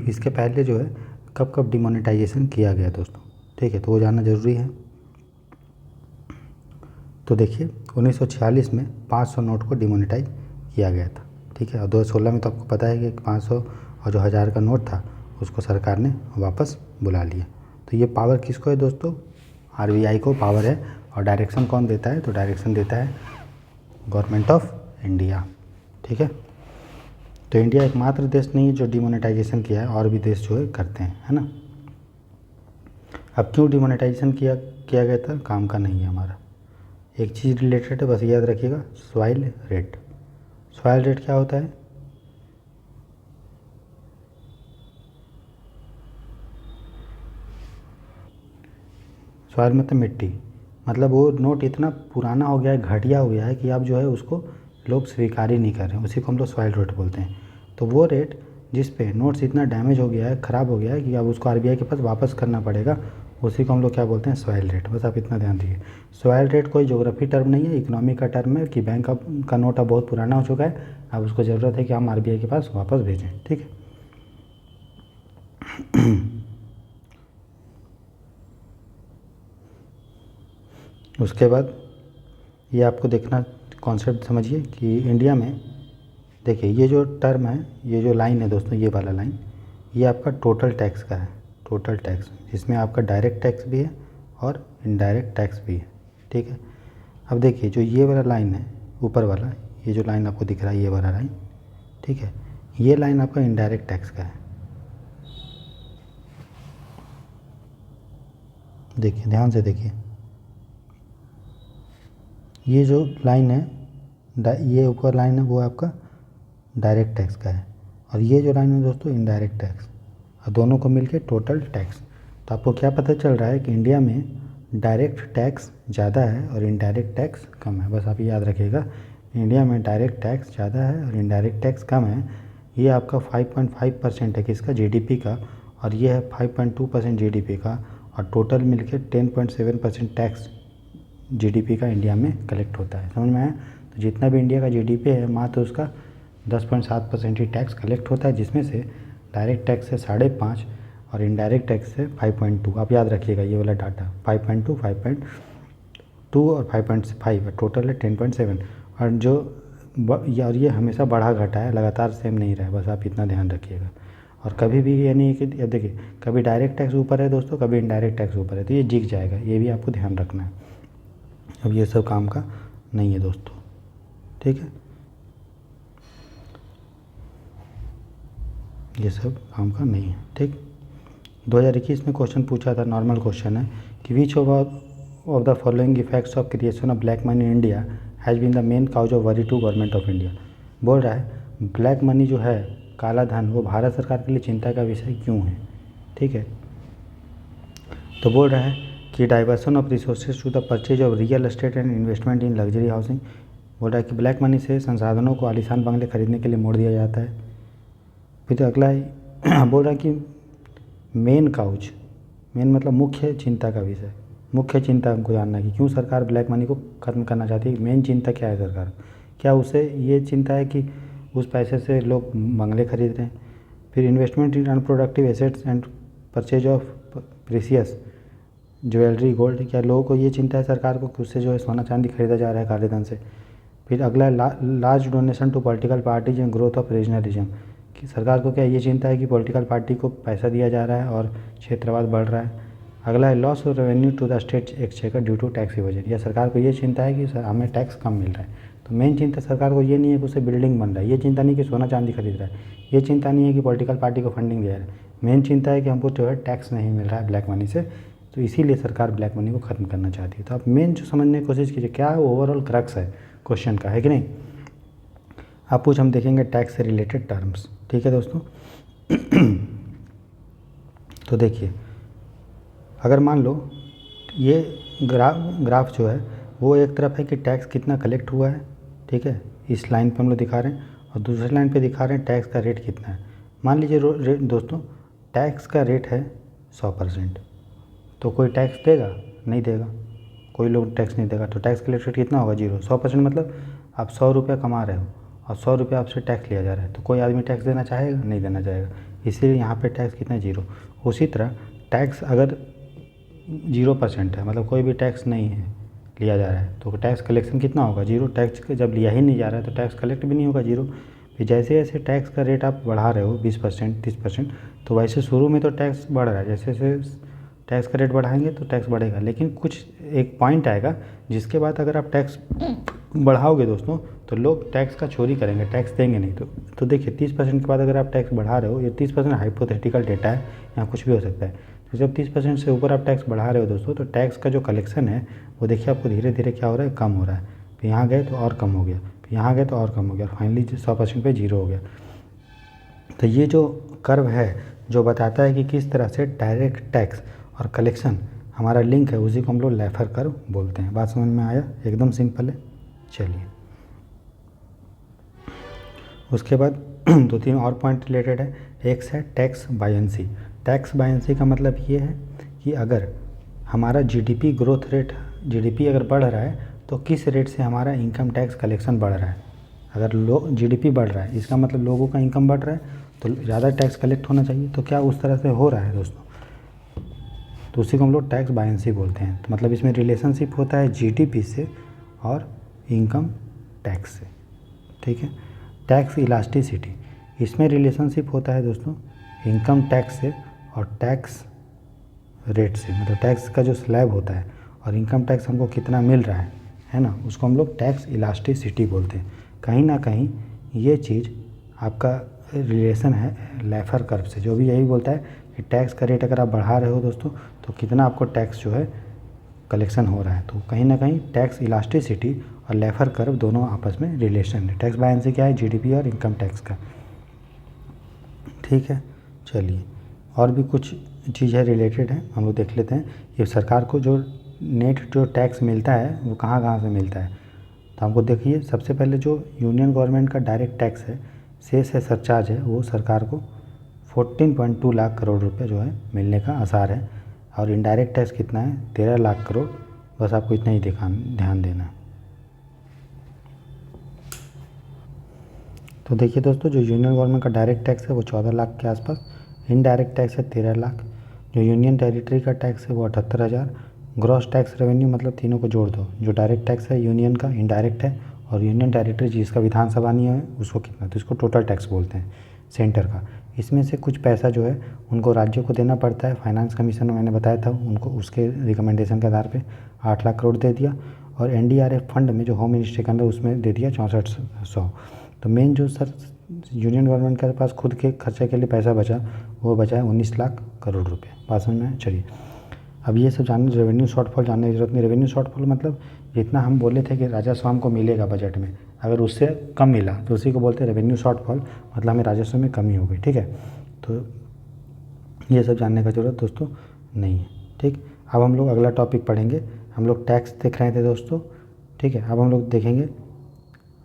इसके पहले जो है कब कब डिमोनेटाइजेशन किया गया दोस्तों, ठीक है, तो वो जानना ज़रूरी है। तो देखिए 1946 में 500 नोट को डिमोनेटाइज किया गया था। ठीक है, और 2016 में तो आपको पता है कि 500 और जो 1000 का नोट था उसको सरकार ने वापस बुला लिया। तो ये पावर किसको है दोस्तों, आरबीआई को पावर है। और डायरेक्शन कौन देता है, तो डायरेक्शन देता है गवर्नमेंट ऑफ इंडिया। ठीक है, तो इंडिया एकमात्र देश नहीं है जो डिमोनेटाइजेशन किया है, और भी देश जो है करते हैं, है ना। अब क्यों डिमोनेटाइजेशन किया गया था, काम का नहीं है हमारा। एक चीज़ रिलेटेड है, बस याद रखिएगा, सॉइल रेट। सॉइल रेट क्या होता है, सॉइल मतलब मिट्टी, मतलब वो नोट इतना पुराना हो गया है, घटिया हो गया है कि अब जो है उसको लोग स्वीकार ही नहीं कर रहे हैं, उसी को हम लोग सॉइल रेट बोलते हैं। तो वो रेट जिस पे नोट्स इतना डैमेज हो गया है, ख़राब हो गया है कि अब उसको आरबीआई के पास वापस करना पड़ेगा, उसी को हम लोग क्या बोलते हैं, सॉइल रेट। बस आप इतना ध्यान दीजिए, सॉइल रेट कोई ज्योग्राफी टर्म नहीं है, इकोनॉमी का टर्म है कि बैंक का नोट अब बहुत पुराना हो चुका है, अब उसको ज़रूरत है कि हम आरबीआई के पास वापस भेजें। ठीक है, उसके बाद ये आपको देखना, कॉन्सेप्ट समझिए कि इंडिया में देखिए ये जो टर्म है, ये जो लाइन है दोस्तों, ये वाला लाइन, ये आपका टोटल टैक्स का है, टोटल टैक्स, जिसमें आपका डायरेक्ट टैक्स भी है और इनडायरेक्ट टैक्स भी है। ठीक है, अब देखिए जो ये वाला लाइन है ऊपर वाला, ये जो लाइन आपको दिख रहा है, ये वाला लाइन, ठीक है, ये लाइन आपका इनडायरेक्ट टैक्स का है। देखिए ध्यान से देखिए, ये जो लाइन है, ये ऊपर लाइन है वो आपका डायरेक्ट टैक्स का है, और ये जो लाइन है दोस्तों इनडायरेक्ट टैक्स, और दोनों को मिलके टोटल टैक्स। तो आपको क्या पता चल रहा है कि इंडिया में डायरेक्ट टैक्स ज़्यादा है और इनडायरेक्ट टैक्स कम है। बस आप याद रखिएगा, इंडिया में डायरेक्ट टैक्स ज़्यादा है और इनडायरेक्ट टैक्स कम है। ये आपका 5.5% है किसका, जीडीपी का, और ये है 5.2% जीडीपी का, और टोटल मिलके 10.7% टैक्स जीडीपी का इंडिया में कलेक्ट होता है। समझ में आया। तो जितना भी इंडिया का जीडीपी है, मात्र उसका 10.7% ही टैक्स कलेक्ट होता है, जिसमें से डायरेक्ट टैक्स है 5.5 और इनडायरेक्ट टैक्स है 5.2। आप याद रखिएगा ये वाला डाटा, 5.2, 5.2 और 5.5, टोटल है 10.7। और जो और ये हमेशा बढ़ा घटा है, लगातार सेम नहीं रहा है, बस आप इतना ध्यान रखिएगा। और कभी भी ये नहीं है कि, अब देखिए कभी डायरेक्ट टैक्स ऊपर है दोस्तों, कभी इनडायरेक्ट टैक्स ऊपर है, तो ये जिग जाएगा, ये भी आपको ध्यान रखना है। अब ये सब काम का नहीं है दोस्तों। ठीक है, ये सब काम का नहीं है। ठीक, 2021 में क्वेश्चन पूछा था, नॉर्मल क्वेश्चन है कि which of the following effects of creation of black money in India has been the main cause of worry to government of India. बोल रहा है ब्लैक मनी जो है, काला धन, वो भारत सरकार के लिए चिंता का विषय क्यों है। ठीक है, तो बोल रहा है कि diversion of resources to the purchase of real estate and investment in luxury housing. बोल रहा है कि ब्लैक मनी से संसाधनों को आलीशान बंगले खरीदने के लिए मोड़ दिया जाता है। फिर अगला है बोल रहा है कि मेन काउज, मेन मतलब मुख्य चिंता का विषय, मुख्य चिंता हमको जानना है कि क्यों सरकार ब्लैक मनी को खत्म करना चाहती है। मेन चिंता क्या है सरकार, क्या उसे ये चिंता है कि उस पैसे से लोग बंगले खरीद रहे हैं। फिर investment in unproductive assets and purchase of precious jewellery gold, क्या लोगों को ये चिंता है सरकार को कि उससे जो है सोना चांदी खरीदा जा रहा है काले धन से। फिर अगला है large donation to political parties and growth of regionalism, कि सरकार को क्या ये चिंता है कि पॉलिटिकल पार्टी को पैसा दिया जा रहा है और क्षेत्रवाद बढ़ रहा है। अगला है loss of revenue to the state exchequer due to tax evasion, या सरकार को ये चिंता है कि हमें टैक्स कम मिल रहा है। तो मेन चिंता सरकार को ये नहीं है कि उससे बिल्डिंग बन रहा है, ये चिंता नहीं कि सोना चांदी खरीद रहा है, ये चिंता नहीं है कि पॉलिटिकल पार्टी को फंडिंग दे रहा है। मेन चिंता है कि हमको जो है टैक्स नहीं मिल रहा है ब्लैक मनी से, तो इसीलिए सरकार ब्लैक मनी को ख़त्म करना चाहती है। तो आप मेन जो समझने की कोशिश कीजिए क्या ओवरऑल क्रक्स है क्वेश्चन का, है कि नहीं। आप कुछ हम देखेंगे टैक्स से रिलेटेड टर्म्स। ठीक है दोस्तों, तो देखिए अगर मान लो ये ग्राफ जो है वो एक तरफ है कि टैक्स कितना कलेक्ट हुआ है, ठीक है, इस लाइन पे हम लोग दिखा रहे हैं, और दूसरी लाइन पे दिखा रहे हैं टैक्स का रेट कितना है। मान लीजिए दोस्तों टैक्स का रेट है 100%, तो कोई टैक्स देगा? नहीं देगा, कोई लोग टैक्स नहीं देगा। तो टैक्स कलेक्टेड कितना होगा? 0। 100% मतलब आप 100 रुपये कमा रहे हो और 100 रुपये आपसे टैक्स लिया जा रहा है, तो कोई आदमी टैक्स देना चाहेगा? नहीं देना चाहेगा, इसीलिए यहाँ पे टैक्स कितना है? 0। उसी तरह टैक्स अगर 0% है, मतलब कोई भी टैक्स नहीं है लिया जा रहा है, तो टैक्स कलेक्शन कितना होगा? 0। टैक्स जब लिया ही नहीं जा रहा है तो टैक्स कलेक्ट भी नहीं होगा, 0। फिर जैसे जैसे टैक्स का रेट आप बढ़ा रहे हो 20%, 30%, तो वैसे शुरू में तो टैक्स बढ़ रहा है, जैसे जैसे टैक्स का रेट बढ़ाएंगे तो टैक्स बढ़ेगा, लेकिन कुछ एक पॉइंट आएगा जिसके बाद अगर आप टैक्स बढ़ाओगे दोस्तों तो लोग टैक्स का चोरी करेंगे, टैक्स देंगे नहीं। तो देखिए 30% के बाद अगर आप टैक्स बढ़ा रहे हो, ये 30% हाइपोथेटिकल डेटा है, यहाँ कुछ भी हो सकता है, तो जब 30% से ऊपर आप टैक्स बढ़ा रहे हो दोस्तों, तो टैक्स का जो कलेक्शन है वो देखिए आपको धीरे धीरे क्या हो रहा है? कम हो रहा है। फिर यहाँ गए तो और कम हो गया, फिर यहाँ गए तो और कम हो गया, और फाइनली 100% पे 0 हो गया। तो ये जो कर्व है जो बताता है कि किस तरह से डायरेक्ट टैक्स और कलेक्शन हमारा लिंक है, उसी को हम लोग लैफर कर्व बोलते हैं। बात समझ में आया? एकदम सिंपल है। चलिए उसके बाद 2-3 और पॉइंट रिलेटेड है। एक है टैक्स बायंसी। टैक्स बायंसी का मतलब ये है कि अगर हमारा जीडीपी ग्रोथ रेट, जीडीपी अगर बढ़ रहा है तो किस रेट से हमारा इनकम टैक्स कलेक्शन बढ़ रहा है। अगर जीडीपी बढ़ रहा है इसका मतलब लोगों का इनकम बढ़ रहा है तो ज़्यादा टैक्स कलेक्ट होना चाहिए। तो क्या उस तरह से हो रहा है दोस्तों? तो उसी को हम लोग टैक्स बायंसी बोलते हैं। तो मतलब इसमें रिलेशनशिप होता है जीडीपी से और इनकम टैक्स से, ठीक है। टैक्स इलास्टिसिटी, इसमें रिलेशनशिप होता है दोस्तों इनकम टैक्स से और टैक्स रेट से, मतलब टैक्स का जो स्लैब होता है और इनकम टैक्स हमको कितना मिल रहा है ना, उसको हम लोग टैक्स इलास्टिसिटी बोलते हैं। कहीं ना कहीं ये चीज़ आपका रिलेशन है लैफर कर्व से, जो भी यही बोलता है कि टैक्स का रेट अगर आप बढ़ा रहे हो दोस्तों तो कितना आपको टैक्स जो है कलेक्शन हो रहा है। तो कहीं ना कहीं टैक्स इलास्टिसिटी और लैफर कर्व दोनों आपस में रिलेशन है। टैक्स बायंसी क्या है? जीडीपी और इनकम टैक्स का, ठीक है। चलिए और भी कुछ चीज़ है रिलेटेड है, हम लोग देख लेते हैं। ये सरकार को जो नेट जो टैक्स मिलता है वो कहाँ कहाँ से मिलता है। तो हमको देखिए सबसे पहले जो यूनियन गवर्नमेंट का डायरेक्ट टैक्स है, सेस है, सरचार्ज है, वो सरकार को 14.2 लाख करोड़ रुपए जो है मिलने का आसार है। और इनडायरेक्ट टैक्स कितना है? 13 लाख करोड़। बस आपको इतना ही ध्यान देना है। तो देखिए दोस्तों जो यूनियन गवर्नमेंट का डायरेक्ट टैक्स है वो 14 लाख के आसपास, इनडायरेक्ट टैक्स है 13 लाख, जो यूनियन टेरिटरी का टैक्स है वो 78,000। ग्रॉस टैक्स रेवेन्यू मतलब तीनों को जोड़ दो, जो डायरेक्ट टैक्स है यूनियन का, इनडायरेक्ट है और यूनियन टेरिटरी जिसका विधानसभा नहीं है उसको कितना, तो इसको टोटल टैक्स बोलते हैं सेंटर का। इसमें से कुछ पैसा जो है उनको राज्यों को देना पड़ता है। फाइनेंस कमीशन में मैंने बताया था उनको, उसके रिकमेंडेशन के आधार पे 8 लाख करोड़ दे दिया। और एनडीआरएफ फंड में जो होम मिनिस्ट्री के अंदर उसमें दे दिया 6400। तो मेन जो सर यूनियन गवर्नमेंट के पास खुद के खर्चे के लिए पैसा बचा वो बचा है 19 लाख करोड़ रुपए। बात समझ में? चलिए अब ये सब जानने, रेवेन्यू शॉर्टफॉल जानने की जरूरत नहीं। रेवेन्यू शॉर्टफॉल मतलब जितना हम बोले थे कि राजस्व हमको मिलेगा बजट में, अगर उससे कम मिला तो उसी को बोलते हैं रेवेन्यू शॉर्टफॉल, मतलब हमें राजस्व में कमी हो गई, ठीक है। तो ये सब जानने का ज़रूरत दोस्तों नहीं है, ठीक। अब हम लोग अगला टॉपिक पढ़ेंगे। हम लोग टैक्स देख रहे थे दोस्तों, ठीक है। अब हम लोग देखेंगे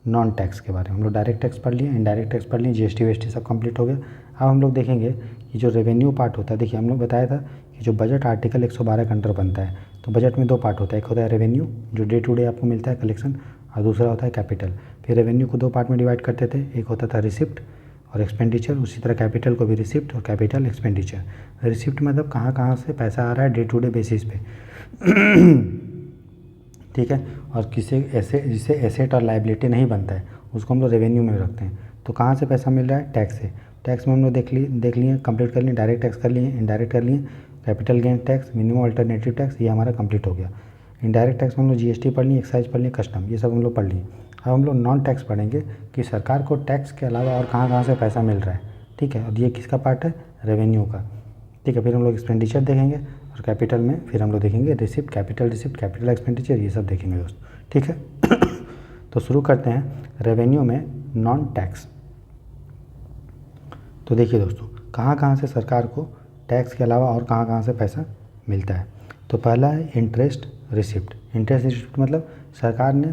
नॉन टैक्स के बारे में। हम लोग डायरेक्ट टैक्स पढ़ लिए, इनडायरेक्ट टैक्स पढ़ लिए, जीएसटी वीएसटी सब कंप्लीट हो गया। अब हम लोग देखेंगे कि जो रेवेन्यू पार्ट होता है, देखिए हम लोग बताया था कि जो बजट आर्टिकल 112 के अंडर बनता है, तो बजट में 2 पार्ट होता है। एक होता है रेवेन्यू जो डे टू डे आपको मिलता है कलेक्शन, और दूसरा होता है कैपिटल। फिर रेवेन्यू को 2 पार्ट में डिवाइड करते थे, एक होता था रिसिप्ट और एक्सपेंडिचर, उसी तरह कैपिटल को भी रिसिप्ट और कैपिटल एक्सपेंडिचर। रिसिप्ट मतलब कहाँ कहाँ से पैसा आ रहा है डे टू डे बेसिस पे, ठीक है। और किसी ऐसे जिससे एसेट और लायबिलिटी नहीं बनता है उसको हम लोग रेवेन्यू में रखते हैं। तो कहाँ से पैसा मिल रहा है? टैक्स से। टैक्स में हम लोग देख लिए, कंप्लीट कर लिए, डायरेक्ट टैक्स कर लिए, इनडायरेक्ट कर लिए, capital gain tax, minimum alternative tax, ये हमारा कंप्लीट हो गया। इनडायरेक्ट टैक्स में हम लोग जीएसटी पढ़ लिए, एक्साइज पढ़ लिए, कस्टम, ये सब हम लोग पढ़ लिए। अब हम लोग नॉन टैक्स पढ़ेंगे कि सरकार को टैक्स के अलावा और कहाँ कहाँ से पैसा मिल रहा है, ठीक है। और ये किसका पार्ट है? रेवेन्यू का, ठीक है। फिर हम लोग एक्सपेंडिचर देखेंगे और कैपिटल में फिर हम लोग देखेंगे रिसिप्ट, कैपिटल एक्सपेंडिचर, ये सब देखेंगे दोस्तों, ठीक है। तो शुरू करते हैं रेवेन्यू में नॉन टैक्स। तो देखिए दोस्तों कहाँ कहाँ से सरकार को टैक्स के अलावा और कहाँ कहाँ से पैसा मिलता है। तो पहला है इंटरेस्ट रिसिप्ट। इंटरेस्ट रिसिप्ट मतलब सरकार ने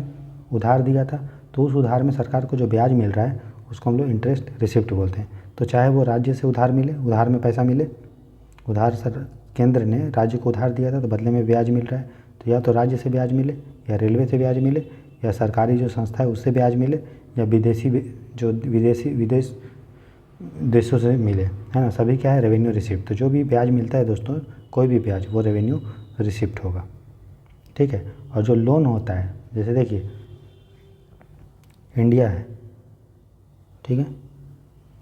उधार दिया था तो उस उधार में सरकार को जो ब्याज मिल रहा है उसको हम लोग इंटरेस्ट रिसिप्ट बोलते हैं। तो चाहे वो राज्य से उधार मिले, उधार में पैसा मिले, उधार सर केंद्र ने राज्य को उधार दिया था तो बदले में ब्याज मिल रहा है, तो या तो राज्य से ब्याज मिले या रेलवे से ब्याज मिले या सरकारी जो संस्था है उससे ब्याज मिले या विदेश देशों से मिले, है ना। सभी क्या है, रेवेन्यू रिसिप्ट। तो जो भी ब्याज मिलता है दोस्तों, कोई भी ब्याज, वो रेवेन्यू रिसिप्ट होगा, ठीक है। और जो लोन होता है, जैसे देखिए इंडिया है, ठीक है,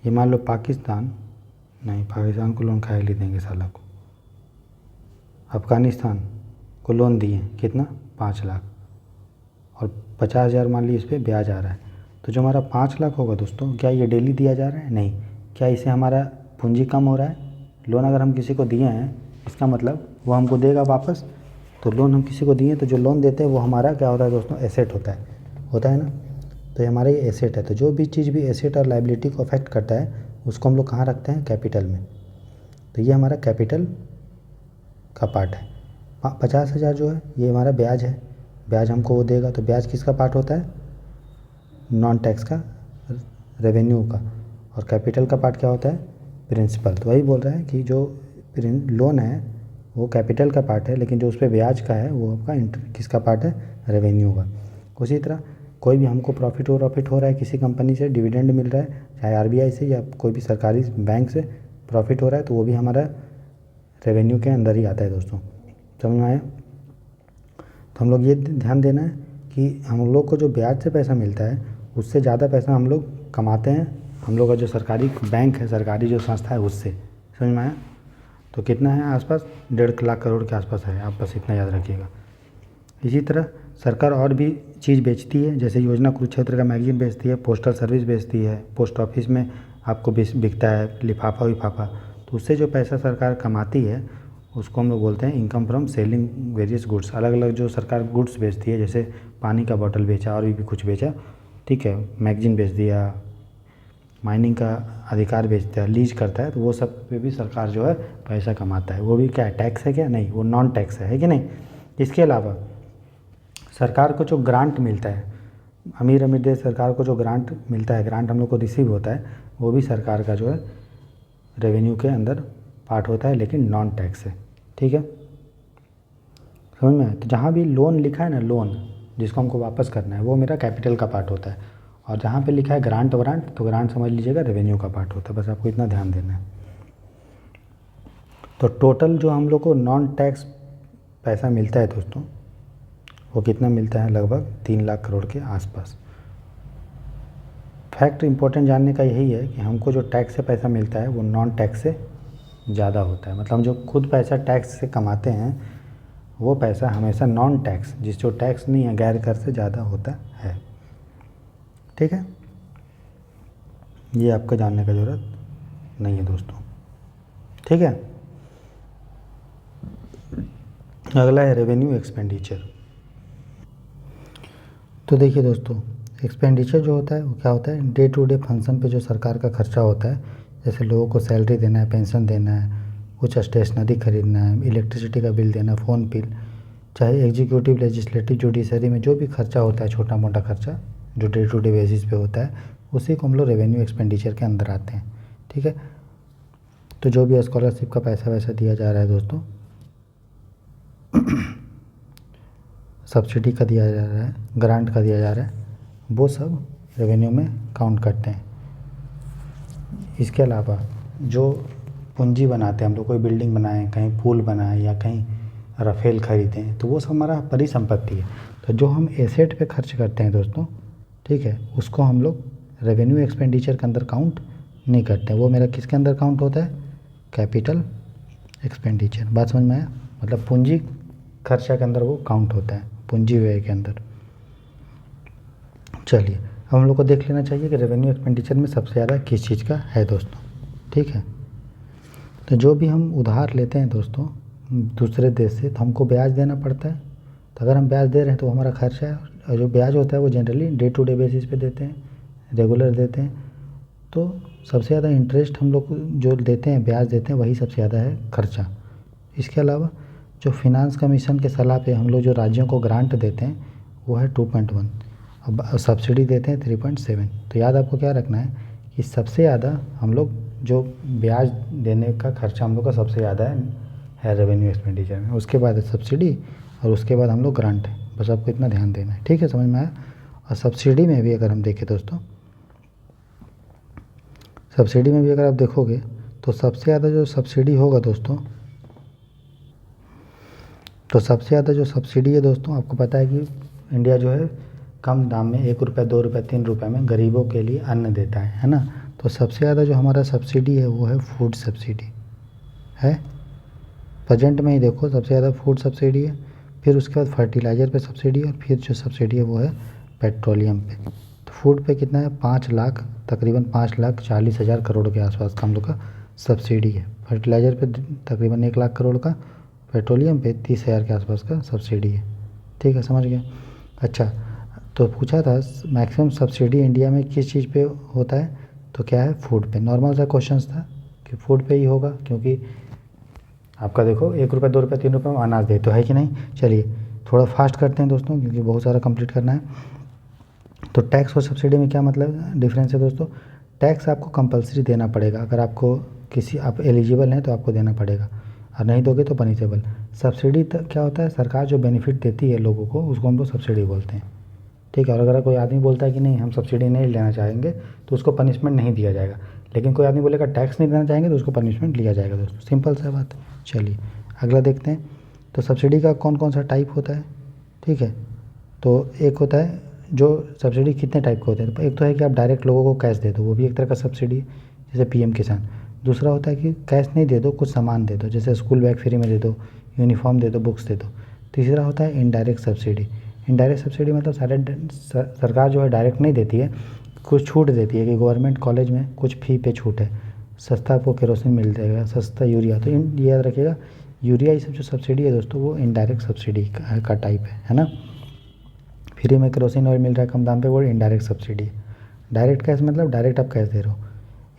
ये मान लो पाकिस्तान, नहीं पाकिस्तान को लोन खाए ले देंगे साला को, अफ़गानिस्तान को लोन दिए कितना 5 लाख और 50,000 मान ली इस पर ब्याज आ रहा है, तो जो हमारा 5 लाख होगा दोस्तों, क्या ये डेली दिया जा रहा है? नहीं। क्या इससे हमारा पूंजी कम हो रहा है? लोन अगर हम किसी को दिए हैं, इसका मतलब वो हमको देगा वापस। तो लोन हम किसी को दिए तो जो लोन देते हैं वो हमारा क्या होता है दोस्तों, एसेट होता है ना। तो ये हमारा ये एसेट है। तो जो भी चीज़ भी एसेट और लाइबिलिटी को अफेक्ट करता है उसको हम लोग कहाँ रखते हैं, कैपिटल में। तो ये हमारा कैपिटल का पार्ट है। 50,000 जो है ये हमारा ब्याज है, ब्याज हमको वो देगा। तो ब्याज किसका पार्ट होता है, नॉन टैक्स का, रेवेन्यू का। और कैपिटल का पार्ट क्या होता है, प्रिंसिपल। तो वही बोल रहा है कि जो लोन है वो कैपिटल का पार्ट है, लेकिन जो उस पर ब्याज का है वो आपका किसका पार्ट है, रेवेन्यू का। उसी तरह कोई भी हमको प्रॉफिट हो रहा है किसी कंपनी से, डिविडेंड मिल रहा है, चाहे आरबीआई से या कोई भी सरकारी बैंक से प्रॉफिट हो रहा है, तो वो भी हमारा रेवेन्यू के अंदर ही आता है दोस्तों। समझ में आया? तो हम लोग ये ध्यान देना है कि हम लोग को जो ब्याज से पैसा मिलता है उससे ज़्यादा पैसा हम लोग कमाते हैं, हम लोग का जो सरकारी बैंक है, सरकारी जो संस्था है उससे। समझ में आया? तो कितना है, आसपास 1.5 लाख करोड़ के आसपास है, आप बस इतना याद रखिएगा। इसी तरह सरकार और भी चीज़ बेचती है, जैसे योजना कुरुक्षेत्र का मैगजीन बेचती है, पोस्टल सर्विस बेचती है, पोस्ट ऑफिस में आपको बिकता है लिफाफा विफाफा। तो उससे जो पैसा सरकार कमाती है उसको हम लोग बोलते हैं income from selling various goods. अलग अलग जो सरकार गुड्स बेचती है, जैसे पानी का बॉटल बेचा और भी कुछ बेचा, ठीक है, मैगजीन बेच दिया, माइनिंग का अधिकार बेचता है, लीज करता है, तो वो सब पे भी सरकार जो है पैसा कमाता है। वो भी क्या है, टैक्स है क्या? नहीं, वो नॉन टैक्स है कि नहीं। इसके अलावा सरकार को जो ग्रांट मिलता है, अमीर देश सरकार को जो ग्रांट मिलता है, ग्रांट हम लोग को रिसीव होता है, वो भी सरकार का जो है रेवेन्यू के अंदर पार्ट होता है, लेकिन नॉन टैक्स है, ठीक है, समझ में आया? तो जहाँ भी लोन लिखा है ना, लोन जिसको हमको वापस करना है, वो मेरा कैपिटल का पार्ट होता है। और जहाँ पे लिखा है ग्रांट वरांट, तो ग्रांट समझ लीजिएगा रेवेन्यू का पार्ट होता है। बस आपको इतना ध्यान देना है। तो टोटल जो हम लोग को नॉन टैक्स पैसा मिलता है दोस्तों, वो कितना मिलता है, लगभग 3 लाख करोड़ के आसपास। फैक्ट इम्पोर्टेंट जानने का यही है कि हमको जो टैक्स से पैसा मिलता है वो नॉन टैक्स से ज़्यादा होता है। मतलब हम जो खुद पैसा टैक्स से कमाते हैं वो पैसा हमेशा नॉन टैक्स, जिस जो टैक्स नहीं है, गैर कर से ज़्यादा होता है, ठीक है। ये आपको जानने का ज़रूरत नहीं है दोस्तों, ठीक है। अगला है रेवेन्यू एक्सपेंडिचर। तो देखिए दोस्तों, एक्सपेंडिचर जो होता है वो क्या होता है, डे टू डे फंक्शन पे जो सरकार का खर्चा होता है, जैसे लोगों को सैलरी देना है, पेंशन देना है, कुछ स्टेशनरी खरीदना है, इलेक्ट्रिसिटी का बिल देना, फ़ोन बिल, चाहे एग्जीक्यूटिव, लेजिस्लेटिव, जुडिशरी में जो भी खर्चा होता है, छोटा मोटा खर्चा जो डे टू डे बेसिस पे होता है, उसी को हम लोग रेवेन्यू एक्सपेंडिचर के अंदर आते हैं, ठीक है। तो जो भी स्कॉलरशिप का पैसा वैसा दिया जा रहा है दोस्तों, सब्सिडी का दिया जा रहा है, ग्रांट का दिया जा रहा है, वो सब रेवेन्यू में काउंट करते हैं। इसके अलावा जो पूंजी बनाते हैं हम लोग, कोई बिल्डिंग बनाएं, कहीं पुल बनाएं या कहीं राफेल खरीदें, तो वो सब हमारा परिसंपत्ति है। तो जो हम एसेट पे खर्च करते हैं दोस्तों, ठीक है, उसको हम लोग रेवेन्यू एक्सपेंडिचर के अंदर काउंट नहीं करते हैं। वो मेरा किसके अंदर काउंट होता है, कैपिटल एक्सपेंडिचर। बात समझ में आया? मतलब पूंजी खर्चा के अंदर वो काउंट होता है, पूंजी व्यय के अंदर। चलिए, अब हम लोग को देख लेना चाहिए कि रेवेन्यू एक्सपेंडिचर में सबसे ज़्यादा किस चीज़ का है दोस्तों, ठीक है। तो जो भी हम उधार लेते हैं दोस्तों दूसरे देश से, तो हमको ब्याज देना पड़ता है। तो अगर हम ब्याज दे रहे हैं तो हमारा खर्चा है, और जो ब्याज होता है वो generally day to day basis पे देते हैं, रेगुलर देते हैं। तो सबसे ज़्यादा इंटरेस्ट हम लोग जो देते हैं, ब्याज देते हैं, वही सबसे ज़्यादा है खर्चा। इसके अलावा जो फिनांस कमीशन के सलाह पे हम लोग जो राज्यों को ग्रांट देते हैं वो है 2.1, अब सब्सिडी देते हैं 3.7। तो याद आपको क्या रखना है कि सबसे ज़्यादा हम लोग जो ब्याज देने का खर्चा हम लोग का सबसे ज़्यादा है रेवेन्यू एक्सपेंडिचर में, उसके बाद है सब्सिडी और उसके बाद हम लोग ग्रांट है। बस आपको इतना ध्यान देना है, ठीक है, समझ में आया। और सब्सिडी में भी अगर हम देखें दोस्तों, सब्सिडी में भी अगर आप देखोगे तो सबसे ज़्यादा जो सब्सिडी होगा दोस्तों, तो सबसे ज़्यादा जो सब्सिडी है दोस्तों, आपको पता है कि इंडिया जो है कम दाम में 1 रुपये 2 रुपये 3 रुपये में गरीबों के लिए अन्न देता है ना। तो सबसे ज़्यादा जो हमारा सब्सिडी है वो है फूड सब्सिडी है। प्रेजेंट में ही देखो सबसे ज़्यादा फूड सब्सिडी है, फिर उसके बाद फर्टिलाइज़र पे सब्सिडी है, और फिर जो सब्सिडी है वो है पेट्रोलियम पे। तो फूड पे कितना है, 5 लाख, तकरीबन 5,40,000 करोड़ के आसपास का हम लोग का सब्सिडी है। फर्टिलाइज़र पे तकरीबन 1 लाख करोड़ का, पेट्रोलियम पे 30,000 के आसपास का सब्सिडी है, ठीक है, समझ गए। अच्छा, तो पूछा था मैक्सिमम सब्सिडी इंडिया में किस चीज़ पे होता है, तो क्या है, फूड पे। नॉर्मल सा क्वेश्चन था कि फूड पे ही होगा, क्योंकि आपका देखो 1 रुपये 2 रुपये 3 रुपये में अनाज दे, तो है कि नहीं। चलिए थोड़ा फास्ट करते हैं दोस्तों, क्योंकि बहुत सारा कंप्लीट करना है। तो टैक्स और सब्सिडी में क्या मतलब डिफरेंस है दोस्तों। टैक्स आपको कंपलसरी देना पड़ेगा, अगर आपको आप एलिजिबल हैं तो आपको देना पड़ेगा, और नहीं दोगे तो पनिशेबल। सब्सिडी क्या होता है, सरकार जो बेनिफिट देती है लोगों को, उसको हम लोग सब्सिडी बोलते हैं, ठीक है। और अगर कोई आदमी बोलता है कि नहीं हम सब्सिडी नहीं लेना चाहेंगे, तो उसको पनिशमेंट नहीं दिया जाएगा। लेकिन कोई आदमी बोलेगा टैक्स नहीं देना चाहेंगे, तो उसको पनिशमेंट लिया जाएगा दोस्तों, सिंपल सा बात है। चलिए अगला देखते हैं। तो सब्सिडी का कौन कौन सा टाइप होता है, ठीक है। तो एक होता है जो सब्सिडी कितने टाइप के होते हैं, तो एक तो है कि आप डायरेक्ट लोगों को कैश दे दो, वो भी एक तरह का सब्सिडी है, जैसे पीएम किसान। दूसरा होता है कि कैश नहीं दे दो, कुछ सामान दे दो, जैसे स्कूल बैग फ्री में दे दो, यूनिफॉर्म दे दो, बुक्स दे दो। तीसरा होता है इनडायरेक्ट सब्सिडी। इनडायरेक्ट सब्सिडी मतलब सरकार जो है डायरेक्ट नहीं देती है, कुछ छूट देती है कि गवर्नमेंट कॉलेज में कुछ फ़ी पे छूट है, सस्ता आपको केरोसिन मिल जाएगा, सस्ता यूरिया। तो ये याद रखिएगा, यूरिया ये सब जो सब्सिडी है दोस्तों, वो इनडायरेक्ट सब्सिडी का टाइप है ना। फ्री में केरोसिन ऑयल मिल रहा है कम दाम पे, वो इनडायरेक्ट सब्सिडी है। डायरेक्ट कैश मतलब डायरेक्ट आप कैश दे रहे हो।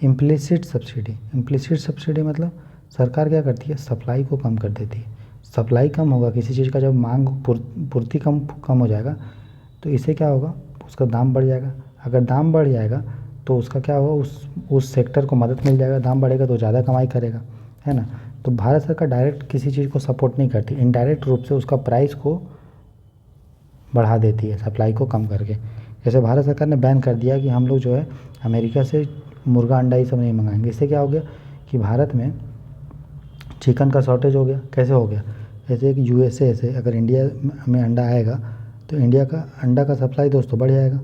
इम्प्लिसिट सब्सिडी, इम्प्लिसिट सब्सिडी मतलब सरकार क्या करती है, सप्लाई को कम कर देती है। सप्लाई कम होगा किसी चीज़ का, जब मांग पूर्ति कम हो जाएगा, तो इससे क्या होगा, उसका दाम बढ़ जाएगा। अगर दाम बढ़ जाएगा तो उसका क्या होगा, उस सेक्टर को मदद मिल जाएगा, दाम बढ़ेगा तो ज़्यादा कमाई करेगा, है ना। तो भारत सरकार डायरेक्ट किसी चीज़ को सपोर्ट नहीं करती, इनडायरेक्ट रूप से उसका प्राइस को बढ़ा देती है, सप्लाई को कम करके। जैसे भारत सरकार ने बैन कर दिया कि हम लोग जो है अमेरिका से मुर्गा अंडा ये सब नहीं मंगाएंगे। इससे क्या हो गया कि भारत में चिकन का शॉर्टेज हो गया। कैसे हो गया, जैसे कि यूएसए से अगर इंडिया में अंडा आएगा, तो इंडिया का अंडा का सप्लाई दोस्तों बढ़ जाएगा।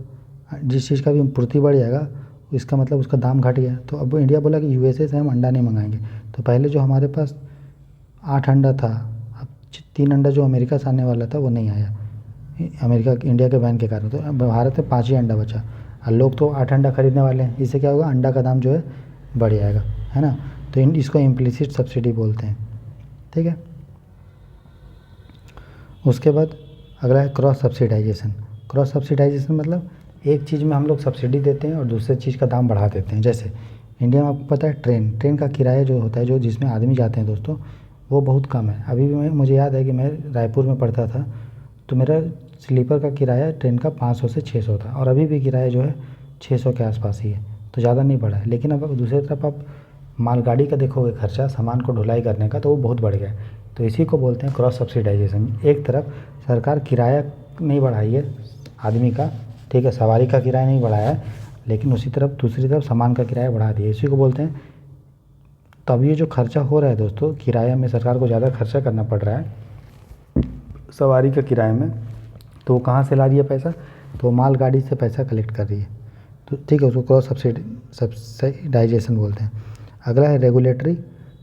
जिस चीज़ का भी पूर्ति बढ़ जाएगा, इसका मतलब उसका दाम घट गया। तो अब इंडिया बोला कि यूएसए से हम अंडा नहीं मंगाएंगे। तो पहले जो हमारे पास 8 अंडा था, अब 3 अंडा जो अमेरिका से आने वाला था वो नहीं आया, अमेरिका इंडिया के बैन के कारण। तो भारत में 5 ही अंडा बचा, और लोग तो 8 अंडा खरीदने वाले हैं। इससे क्या होगा, अंडा का दाम जो है बढ़ जाएगा, है ना। तो इसको इम्प्लिसिट सब्सिडी बोलते हैं, ठीक है। उसके बाद अगला है क्रॉस सब्सिडाइजेशन। क्रॉस सब्सिडाइजेशन मतलब एक चीज़ में हम लोग सब्सिडी देते हैं और दूसरे चीज़ का दाम बढ़ा देते हैं। जैसे इंडिया में आपको पता है ट्रेन का किराया जो होता है, जो जिसमें आदमी जाते हैं दोस्तों, वो बहुत कम है। अभी भी मुझे याद है कि मैं रायपुर में पढ़ता था, तो मेरा स्लीपर का किराया ट्रेन का 500 से 600 था, और अभी भी किराया जो है 600 के आसपास ही है, तो ज़्यादा नहीं बढ़ा है। लेकिन अब दूसरी तरफ आप मालगाड़ी का देखोगे खर्चा, सामान को ढुलाई करने का, तो वो बहुत बढ़ गया है। तो इसी को बोलते हैं क्रॉस सब्सिडाइजेशन। एक तरफ सरकार किराया नहीं बढ़ाई है आदमी का, ठीक है, सवारी का किराया नहीं बढ़ाया है, लेकिन उसी तरफ दूसरी तरफ सामान का किराया बढ़ा दिया, इसी को बोलते हैं। तब ये जो खर्चा हो रहा है दोस्तों, किराया में सरकार को ज़्यादा खर्चा करना पड़ रहा है सवारी का किराए में, तो वो कहाँ से ला रही है पैसा, तो मालगाड़ी से पैसा कलेक्ट कर रही है। तो ठीक है, उसको क्रॉस सब्सिडाइजेशन बोलते हैं। अगला है रेगुलेटरी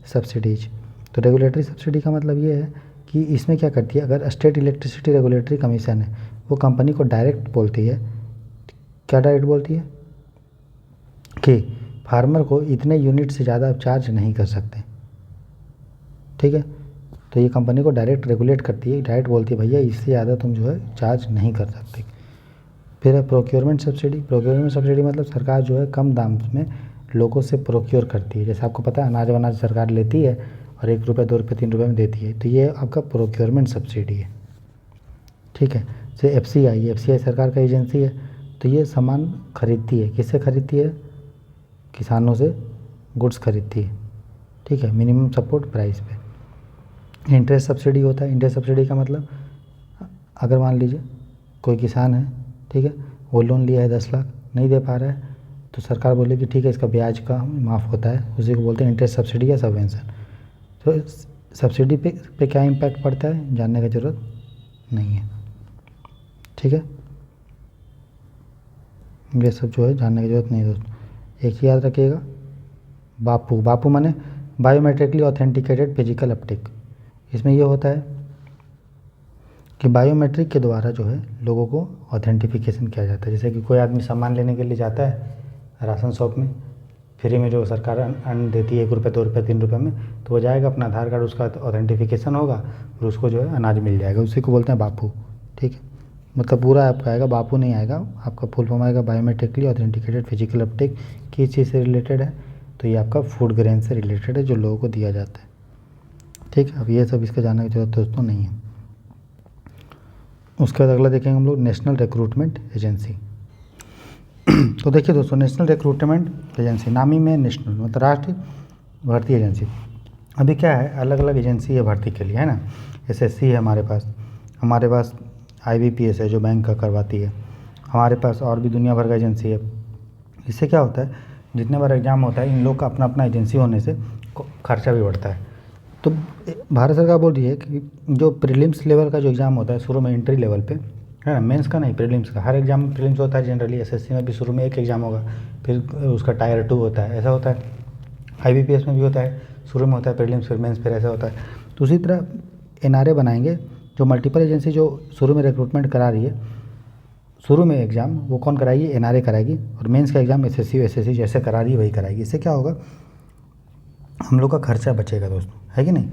सब्सिडीज। तो रेगुलेटरी सब्सिडी का मतलब ये है कि इसमें क्या करती है, अगर स्टेट इलेक्ट्रिसिटी रेगुलेटरी कमीशन है, वो कंपनी को डायरेक्ट बोलती है, क्या डायरेक्ट बोलती है कि फार्मर को इतने यूनिट से ज़्यादा आप चार्ज नहीं कर सकते, ठीक है। तो ये कंपनी को डायरेक्ट रेगुलेट करती है, डायरेक्ट बोलती है भैया इससे ज़्यादा तुम जो है चार्ज नहीं कर सकते। फिर है प्रोक्योरमेंट सब्सिडी। प्रोक्योरमेंट सब्सिडी मतलब सरकार जो है कम दाम में लोगों से प्रोक्योर करती है। जैसे आपको पता है अनाज वनाज सरकार लेती है और 1 रुपये 2 रुपये 3 रुपये में देती है, तो ये आपका प्रोक्योरमेंट सब्सिडी है, ठीक है। जैसे एफसीआई सरकार का एजेंसी है, तो ये सामान खरीदती है, किससे खरीदती है, किसानों से गुड्स खरीदती है, ठीक है, मिनिमम सपोर्ट प्राइस पे। इंटरेस्ट सब्सिडी होता है, इंटरेस्ट सब्सिडी का मतलब अगर मान लीजिए कोई किसान है, ठीक है, वो लोन लिया है 10 लाख, नहीं दे पा रहा है, तो सरकार बोलेगी ठीक है इसका ब्याज का माफ़ होता है, उसी को बोलते हैं इंटरेस्ट सब्सिडी या सबवेंशन। तो सब्सिडी पे क्या इम्पैक्ट पड़ता है जानने की ज़रूरत नहीं है, ठीक है, ये सब जो है जानने की ज़रूरत नहीं है दोस्तों। एक ही याद रखिएगा, बापू, बापू माने बायोमेट्रिकली ऑथेंटिकेटेड फिजिकल अपटिक। इसमें ये होता है कि बायोमेट्रिक के द्वारा जो है लोगों को ऑथेंटिफिकेशन किया जाता है। जैसे कि कोई आदमी सामान लेने के लिए जाता है राशन शॉप में, फ्री में जो सरकार अन्न देती है 1 रुपये 2 रुपये 3 रुपये में, तो वो जाएगा अपना आधार कार्ड, उसका ऑथेंटिफिकेशन होगा और उसको जो है अनाज मिल जाएगा, उसी को बोलते हैं बापू, ठीक है। मतलब पूरा आपका आएगा, बापू नहीं आएगा, आपका फुल फॉर्म आएगा बायोमेट्रिकली ऑथेंटिकेटेड फिजिकल अपटिक। किस चीज़ से रिलेटेड है, तो ये आपका फूड ग्रेन से रिलेटेड है जो लोगों को दिया जाता है, ठीक है। अब ये सब इसका जानने की जरूरत दोस्तों नहीं है। उसके बाद अगला देखेंगे हम लोग नेशनल रिक्रूटमेंट एजेंसी। तो देखिए दोस्तों, नेशनल रिक्रूटमेंट एजेंसी, नामी में नेशनल मतलब राष्ट्रीय भर्ती एजेंसी। अभी क्या है, अलग अलग एजेंसी है भर्ती के लिए, है ना। एसएससी है हमारे पास आईबीपीएस है जो बैंक का करवाती है, हमारे पास और भी दुनिया भर का एजेंसी है। इससे क्या होता है, जितने बार एग्ज़ाम होता है इन लोग का अपना अपना एजेंसी होने से खर्चा भी बढ़ता है। तो भारत सरकार बोल रही है कि जो प्रीलिम्स लेवल का जो एग्ज़ाम होता है शुरू में एंट्री लेवल पे, है ना, मेंस का नहीं, प्रीलिम्स का। हर एग्जाम में प्रीलिम्स होता है जनरली, एसएससी में भी शुरू में एक एग्ज़ाम होगा, फिर उसका टायर 2 होता है, ऐसा होता है। आईबीपीएस में भी होता है, शुरू में होता है प्रीलिम्स, फिर मेंस, फिर ऐसा होता है। तो उसी तरह एनआरए बनाएंगे, जो मल्टीपल एजेंसी जो शुरू में रिक्रूटमेंट करा रही है, शुरू में एग्ज़ाम वो कौन कराएगी, एनआरए कराएगी, और मेंस का एग्ज़ाम एसएससी जैसे करा रही है वही कराएगी। इससे क्या होगा, हम लोग का खर्चा बचेगा दोस्तों, है कि नहीं।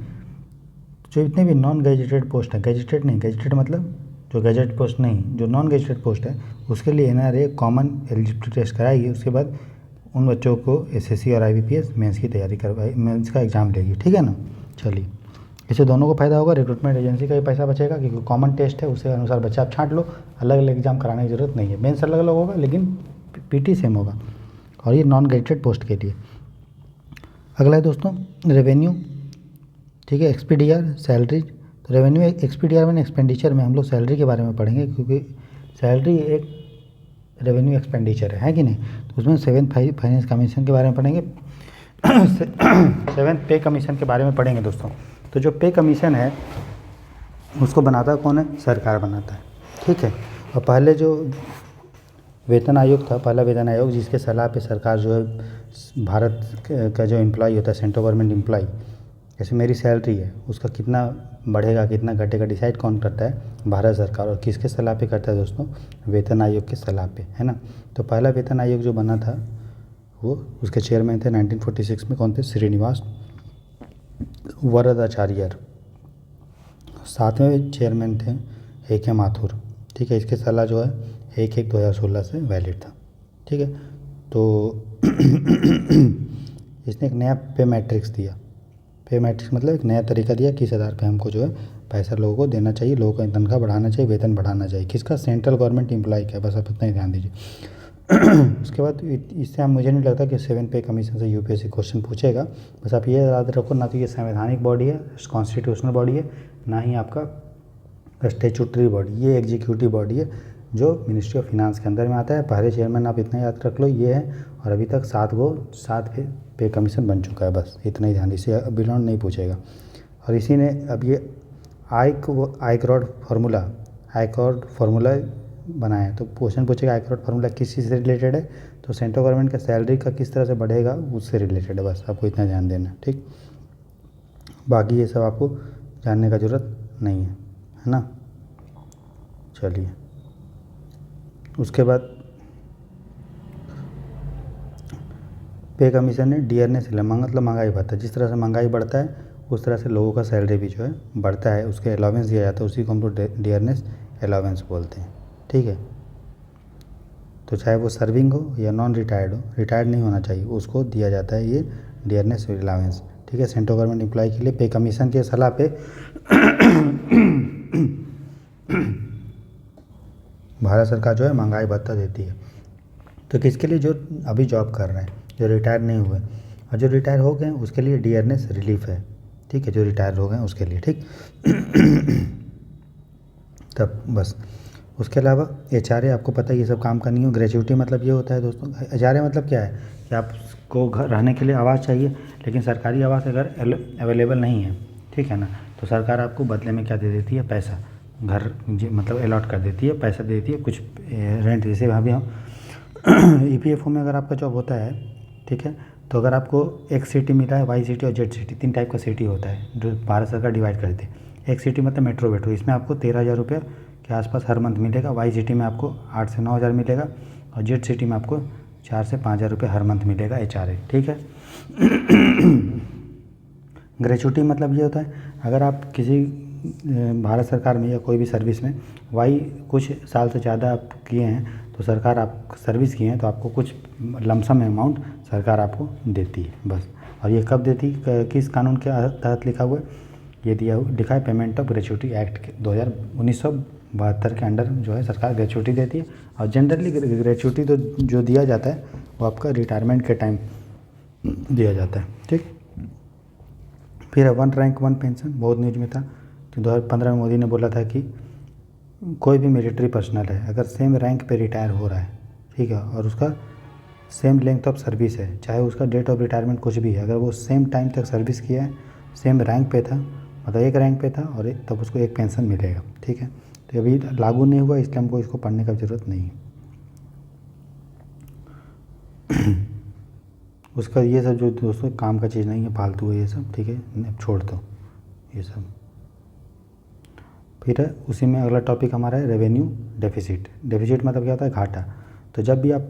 जो इतने भी नॉन गैजेटेड पोस्ट हैं, गैजेटेड नहीं, गैजेटेड मतलब जो गैजेट पोस्ट नहीं, जो नॉन गैजेटेड पोस्ट है उसके लिए एनआरए कॉमन एलिजिबिलिटी टेस्ट कराएगी। उसके बाद उन बच्चों को एसएससी और आईबीपीएस मेंस की तैयारी करवाई, मेंस का एग्ज़ाम लेगी, ठीक है ना। चलिए, इससे दोनों को फ़ायदा होगा, रिक्रूटमेंट एजेंसी का भी पैसा बचेगा क्योंकि कॉमन टेस्ट है, उसके अनुसार बच्चा आप छांट लो, अलग अलग एग्ज़ाम कराने की ज़रूरत नहीं है। मेंस अलग अलग होगा लेकिन पीटी सेम होगा, और ये नॉन गैजेटेड पोस्ट के लिए। अगला है दोस्तों रेवेन्यू, ठीक है, एक्सपीडीआर, सैलरी। तो रेवेन्यू एक्सपीडीआर में एक्सपेंडिचर में हम लोग सैलरी के बारे में पढ़ेंगे, क्योंकि सैलरी एक रेवेन्यू एक्सपेंडिचर है कि नहीं। तो उसमें 7th फाइनेंस कमीशन के बारे में पढ़ेंगे, 7th पे कमीशन के बारे में पढ़ेंगे दोस्तों। तो जो पे कमीशन है उसको बनाता कौन है, सरकार बनाता है, ठीक है। और पहले जो वेतन आयोग था, पहला वेतन आयोग, जिसके सलाह पे सरकार जो है भारत का जो एम्प्लॉय होता है, सेंट्रल गवर्नमेंट एम्प्लॉय, जैसे मेरी सैलरी है उसका कितना बढ़ेगा कितना घटेगा डिसाइड कौन करता है, भारत सरकार। और किसके सलाह पे करता है दोस्तों, वेतन आयोग के सलाह पे, है ना। तो पहला वेतन आयोग जो बना था वो, उसके चेयरमैन थे 1946 में, कौन थे, श्रीनिवास वरदाचार्य। 7वें चेयरमैन थे AK माथुर, ठीक है। इसके सलाह जो है 1/1/2016 से वैलिड था, ठीक है। तो इसने एक नया पे मैट्रिक्स दिया, पे मैट्रिक्स मतलब एक नया तरीका दिया किस आधार पे हमको जो है पैसा लोगों को देना चाहिए, लोगों का तनख्वाह बढ़ाना चाहिए, वेतन बढ़ाना चाहिए। किसका, सेंट्रल गवर्नमेंट एम्प्लॉय का, बस आप इतना ही ध्यान दीजिए। उसके बाद इससे हम, मुझे नहीं लगता कि 7th पे कमीशन से यूपीएससी क्वेश्चन पूछेगा। बस आप ये याद रखो, ना तो ये संवैधानिक बॉडी है, कॉन्स्टिट्यूशनल बॉडी है, ना ही आपका स्टेचुटरी बॉडी, ये एग्जीक्यूटिव बॉडी है जो मिनिस्ट्री ऑफ फिनांस के अंदर में आता है। पहले चेयरमैन आप इतना याद रख लो, ये है, और अभी तक 7 पे कमीशन बन चुका है, बस इतना ही ध्यान, इससे बियॉन्ड नहीं पूछेगा। और इसी ने अब ये आइकरॉड फार्मूला बनाया है। तो क्वेश्चन पूछेगा आइकरॉड फार्मूला किस चीज़ से रिलेटेड है, तो सेंट्रल गवर्नमेंट का सैलरी का किस तरह से बढ़ेगा उससे रिलेटेड है, बस आपको इतना ध्यान देना है, ठीक। बाकी ये सब आपको जानने का ज़रूरत नहीं है ना। चलिए, उसके बाद पे कमीशन है डियरनेस मतलब महंगाई भत्ता। जिस तरह से महंगाई बढ़ता है उस तरह से लोगों का सैलरी भी जो है बढ़ता है, उसके अलाउंस दिया जाता है, उसी को हम लोग डियरनेस अलाउंस बोलते हैं, ठीक है। तो चाहे वो सर्विंग हो या नॉन रिटायर्ड हो, रिटायर्ड नहीं होना चाहिए, उसको दिया जाता है ये डियरनेस अलाउंस, ठीक है। सेंट्रल गवर्नमेंट एम्प्लॉय के लिए पे कमीशन के सलाह पे भारत सरकार जो है महंगाई भत्ता देती है। तो किसके लिए, जो अभी जॉब कर रहे हैं, जो रिटायर नहीं हुए, और जो रिटायर हो गए उसके लिए डियरनेस रिलीफ है, ठीक है, जो रिटायर हो गए उसके लिए, ठीक। तब बस उसके अलावा एचआरए आपको पता है ये सब काम करनी हो। ग्रेच्युटी मतलब ये होता है दोस्तों, एचआरए मतलब क्या है कि आपको घर रहने के लिए आवास चाहिए, लेकिन सरकारी आवास अगर अवेलेबल नहीं है, ठीक है ना, तो सरकार आपको बदले में क्या दे देती है, पैसा, घर मतलब अलॉट कर देती है, पैसा दे देती है कुछ रेंट। जैसे अभी हम ईपीएफओ में अगर आपका जॉब होता है, ठीक है, तो अगर आपको एक सिटी मिला है, वाई सिटी और जेड सिटी, 3 टाइप का सिटी होता है जो भारत सरकार डिवाइड करती है। एक सिटी मतलब मेट्रो, इसमें आपको 13,000 रुपये के आसपास हर मंथ मिलेगा। वाई सिटी में आपको 8 से 9 हज़ार मिलेगा और जेड सिटी में आपको 4 से 5 हज़ार रुपये हर मंथ मिलेगा एचआरए, ठीक है। ग्रेच्युटी मतलब ये होता है अगर आप किसी भारत सरकार में या कोई भी सर्विस में वाई कुछ साल से ज़्यादा आप किए हैं, तो सरकार आप सर्विस किए हैं तो आपको कुछ लमसम अमाउंट सरकार आपको देती है, बस। और ये कब देती, किस कानून के तहत लिखा हुआ है, ये लिखा है पेमेंट ऑफ ग्रेच्युटी एक्ट के 1972 के अंडर जो है सरकार ग्रेच्युटी देती है। और जनरली ग्रेच्युटी तो जो दिया जाता है वो आपका रिटायरमेंट के टाइम दिया जाता है, ठीक। फिर 1 रैंक 1 पेंशन, बहुत न्यूज में था कि 2015 में मोदी ने बोला था कि कोई भी मिलिट्री पर्सनल है अगर सेम रैंक पे रिटायर हो रहा है, ठीक है, और उसका सेम लेंथ ऑफ सर्विस है, चाहे उसका डेट ऑफ रिटायरमेंट कुछ भी है, अगर वो सेम टाइम तक सर्विस किया है, सेम रैंक पे था, मतलब एक रैंक पे था और तब उसको एक पेंशन मिलेगा, ठीक है। तो अभी लागू नहीं हुआ इसलिए हमको इसको पढ़ने का ज़रूरत नहीं है। उसका ये सब जो दोस्तों काम का चीज़ नहीं है, फालतू है ये सब, ठीक है, छोड़ दो ये सब। फिर उसी में अगला टॉपिक हमारा है रेवेन्यू डेफिसिट। डेफिसिट मतलब क्या होता है, घाटा। तो जब भी आप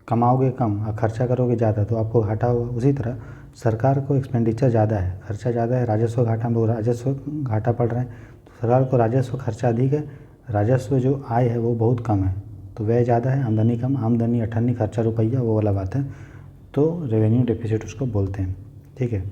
कमाओगे कम और खर्चा करोगे ज़्यादा तो आपको घाटा होगा। उसी तरह सरकार को एक्सपेंडिचर ज़्यादा है, खर्चा ज़्यादा है, राजस्व घाटा, हम लोग राजस्व घाटा पड़ रहे हैं, तो सरकार को राजस्व खर्चा अधिक है, राजस्व जो आय है वो बहुत कम है, तो व्यय ज़्यादा है, आमदनी कम, आमदनी अठन्नी, खर्चा रुपया, वो वाला बात है, तो रेवेन्यू डेफिसिट उसको बोलते हैं, ठीक है।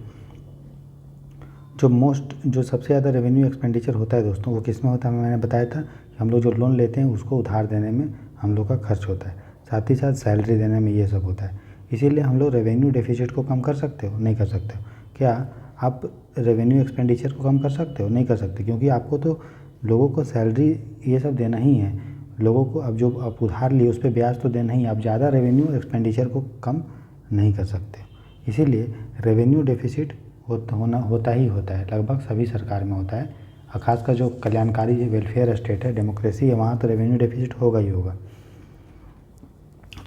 जो सबसे ज़्यादा रेवेन्यू एक्सपेंडिचर होता है दोस्तों वो किस में होता है, मैंने बताया था कि हम लोग जो लोन लेते हैं उसको उधार देने में हम लोग का खर्च होता है, साथ ही साथ सैलरी देने में ये सब होता है। इसीलिए हम लोग रेवेन्यू डेफिसिट को कम कर सकते हो, नहीं कर सकते हो। क्या आप रेवेन्यू एक्सपेंडिचर को कम कर सकते हो, नहीं कर सकते, क्योंकि आपको तो लोगों को सैलरी ये सब देना ही है, लोगों को अब जो आप उधार लिए उस पर ब्याज तो देना ही है, आप ज़्यादा रेवेन्यू एक्सपेंडिचर को कम नहीं कर सकते। इसीलिए रेवेन्यू डेफिसिट होता ही होता है, लगभग सभी सरकार में होता है, और खासकर जो कल्याणकारी वेलफेयर स्टेट है, डेमोक्रेसी है, वहाँ तो रेवेन्यू डेफिसिट होगा ही होगा।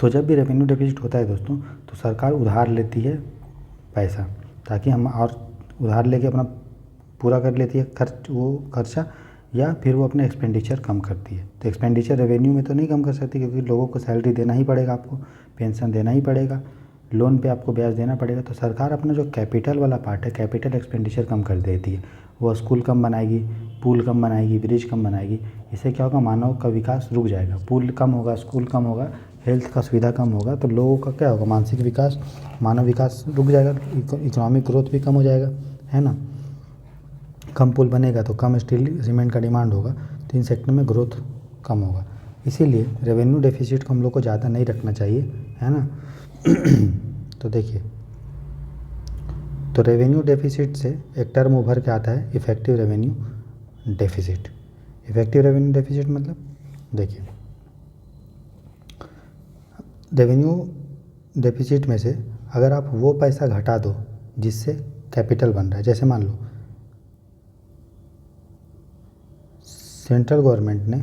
तो जब भी रेवेन्यू डेफिसिट होता है दोस्तों तो सरकार उधार लेती है पैसा, ताकि हम और उधार लेके अपना पूरा कर लेती है खर्चा, या फिर वो अपने एक्सपेंडिचर कम करती है। तो एक्सपेंडिचर रेवेन्यू में तो नहीं कम कर सकती, क्योंकि लोगों को सैलरी देना ही पड़ेगा, आपको पेंशन देना ही पड़ेगा, लोन पे आपको ब्याज देना पड़ेगा। तो सरकार अपना जो कैपिटल वाला पार्ट है, कैपिटल एक्सपेंडिचर कम कर देती है। वो स्कूल कम बनाएगी, पुल कम बनाएगी, ब्रिज कम बनाएगी। इससे क्या होगा, मानव का विकास रुक जाएगा, पुल कम होगा, स्कूल कम होगा, हेल्थ का सुविधा कम होगा, तो लोगों का क्या होगा, मानसिक विकास, मानव विकास रुक जाएगा, इकोनॉमिक ग्रोथ भी कम हो जाएगा, है ना। कम पुल बनेगा तो कम स्टील सीमेंट का डिमांड होगा, तो इन सेक्टर में ग्रोथ कम होगा। इसीलिए रेवेन्यू डेफिसिट को हम लोग को ज़्यादा नहीं रखना चाहिए, है ना। तो देखिए, तो रेवेन्यू डेफिसिट से एक टर्म उभर के आता है effective revenue deficit. Effective revenue deficit मतलब देखिए, रेवेन्यू डेफिसिट में से अगर आप वो पैसा घटा दो जिससे कैपिटल बन रहा है, जैसे मान लो सेंट्रल गवर्नमेंट ने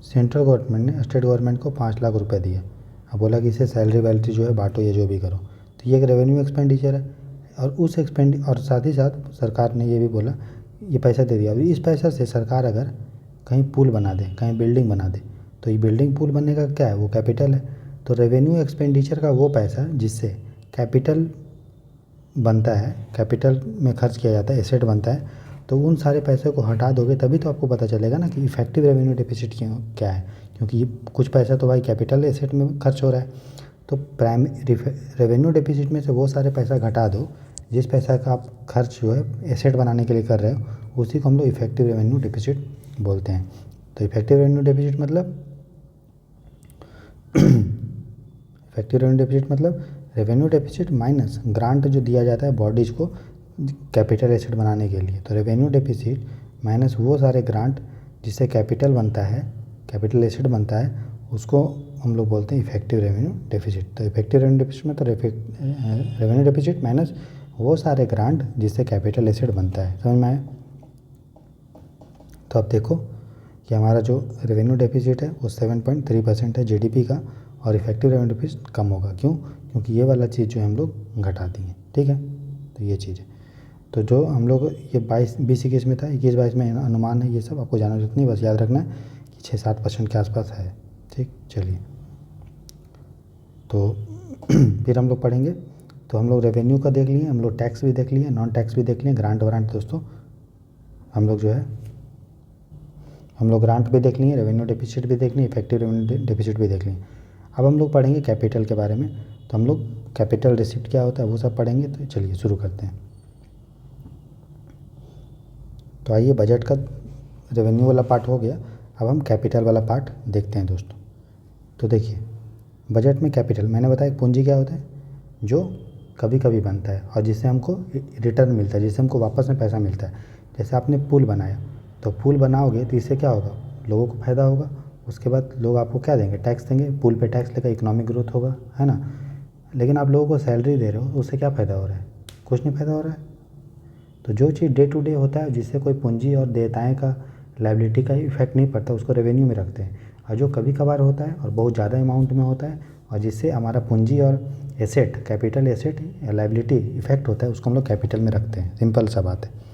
स्टेट गवर्नमेंट को 5 लाख रुपए दिए, अब बोला कि इसे सैलरी वैलरी जो है बांटो या जो भी करो, तो ये एक रेवेन्यू एक्सपेंडिचर है। और और साथ ही साथ सरकार ने ये भी बोला, ये पैसा दे दिया, अब इस पैसा से सरकार अगर कहीं पुल बना दे, कहीं बिल्डिंग बना दे, तो ये बिल्डिंग पुल बनने का क्या है, वो कैपिटल है। तो रेवेन्यू एक्सपेंडिचर का वो पैसा जिससे कैपिटल बनता है, कैपिटल में खर्च किया जाता है, एसेट बनता है, तो उन सारे पैसे को हटा दोगे तभी तो आपको पता चलेगा ना कि इफेक्टिव रेवेन्यू डेफिसिट क्या है, क्योंकि ये कुछ पैसा तो भाई कैपिटल एसेट में खर्च हो रहा है। तो रेवेन्यू डेफिसिट में से वो सारे पैसा घटा दो जिस पैसा का आप खर्च जो है एसेट बनाने के लिए कर रहे हो, उसी को हम लोग इफेक्टिव रेवेन्यू डेफिसिट बोलते हैं। तो इफेक्टिव रेवेन्यू डेफिसिट मतलब इफेक्टिव रेवेन्यू डेफिसिट मतलब रेवेन्यू डेफिसिट माइनस ग्रांट जो दिया जाता है बॉडीज़ को कैपिटल एसेट बनाने के लिए। तो रेवेन्यू डेफिसिट माइनस वो सारे ग्रांट जिससे कैपिटल बनता है, कैपिटल एसेट बनता है, उसको हम लोग बोलते हैं इफेक्टिव रेवेन्यू डेफिसिट। तो इफेक्टिव रेवेन्यू डेफिसिट में तो रेवेन्यू डेफिसिट माइनस वो सारे ग्रांट जिससे कैपिटल एसेट बनता है। समझ में आया? तो अब देखो कि हमारा जो रेवेन्यू डेफिसिट है वो 7.3% है जीडीपी का, और इफेक्टिव रेवेन्यू डेफिसिट कम होगा। क्यों? क्योंकि ये वाला चीज़ जो हम लोग घटा दिए। ठीक है, तो ये चीज़ है। तो जो हम लोग ये 22-21 में था, 21-22 में अनुमान है, ये सब आपको जानना जरूरत नहीं, बस याद रखना है कि 6-7% के आसपास है। ठीक, चलिए तो फिर हम लोग पढ़ेंगे। तो हम लोग रेवेन्यू का देख लिए, हम लोग टैक्स भी देख लिए, नॉन टैक्स भी देख लिए, ग्रांट वारंट दोस्तों हम लोग जो है हम लोग ग्रांट भी देख लिए, रेवेन्यू डेफिसिट भी देख लिए, इफेक्टिव रेवेन्यू डेफिसिट भी देख लिए। अब हम लोग पढ़ेंगे कैपिटल के बारे में। तो हम लोग कैपिटल रिसिप्ट क्या होता है वो सब पढ़ेंगे। तो चलिए शुरू करते हैं। तो आइए, बजट का रेवेन्यू वाला पार्ट हो गया, अब हम कैपिटल वाला पार्ट देखते हैं दोस्तों। तो देखिए, बजट में कैपिटल मैंने बताया पूंजी क्या होता है, जो कभी कभी बनता है और जिससे हमको रिटर्न मिलता है, जिससे हमको वापस में पैसा मिलता है। जैसे आपने पुल बनाया, तो पुल बनाओगे तो इससे क्या होगा, लोगों को फ़ायदा होगा। उसके बाद लोग आपको क्या देंगे, टैक्स देंगे, पुल पे टैक्स लेकर इकोनॉमिक ग्रोथ होगा, है ना। लेकिन आप लोगों को सैलरी दे रहे हो, उससे क्या फ़ायदा हो रहा है? कुछ नहीं फ़ायदा हो रहा है। तो जो चीज़ डे टू डे होता है, जिससे कोई पूंजी और देयताएँ का, लायबिलिटी का इफेक्ट नहीं पड़ता, उसको रेवेन्यू में रखते हैं। और जो कभी कभार होता है और बहुत ज़्यादा अमाउंट में होता है और जिससे हमारा पूंजी और एसेट, कैपिटल एसेट या लायबिलिटी इफेक्ट होता है, उसको हम लोग कैपिटल में रखते हैं। सिंपल सा बात है।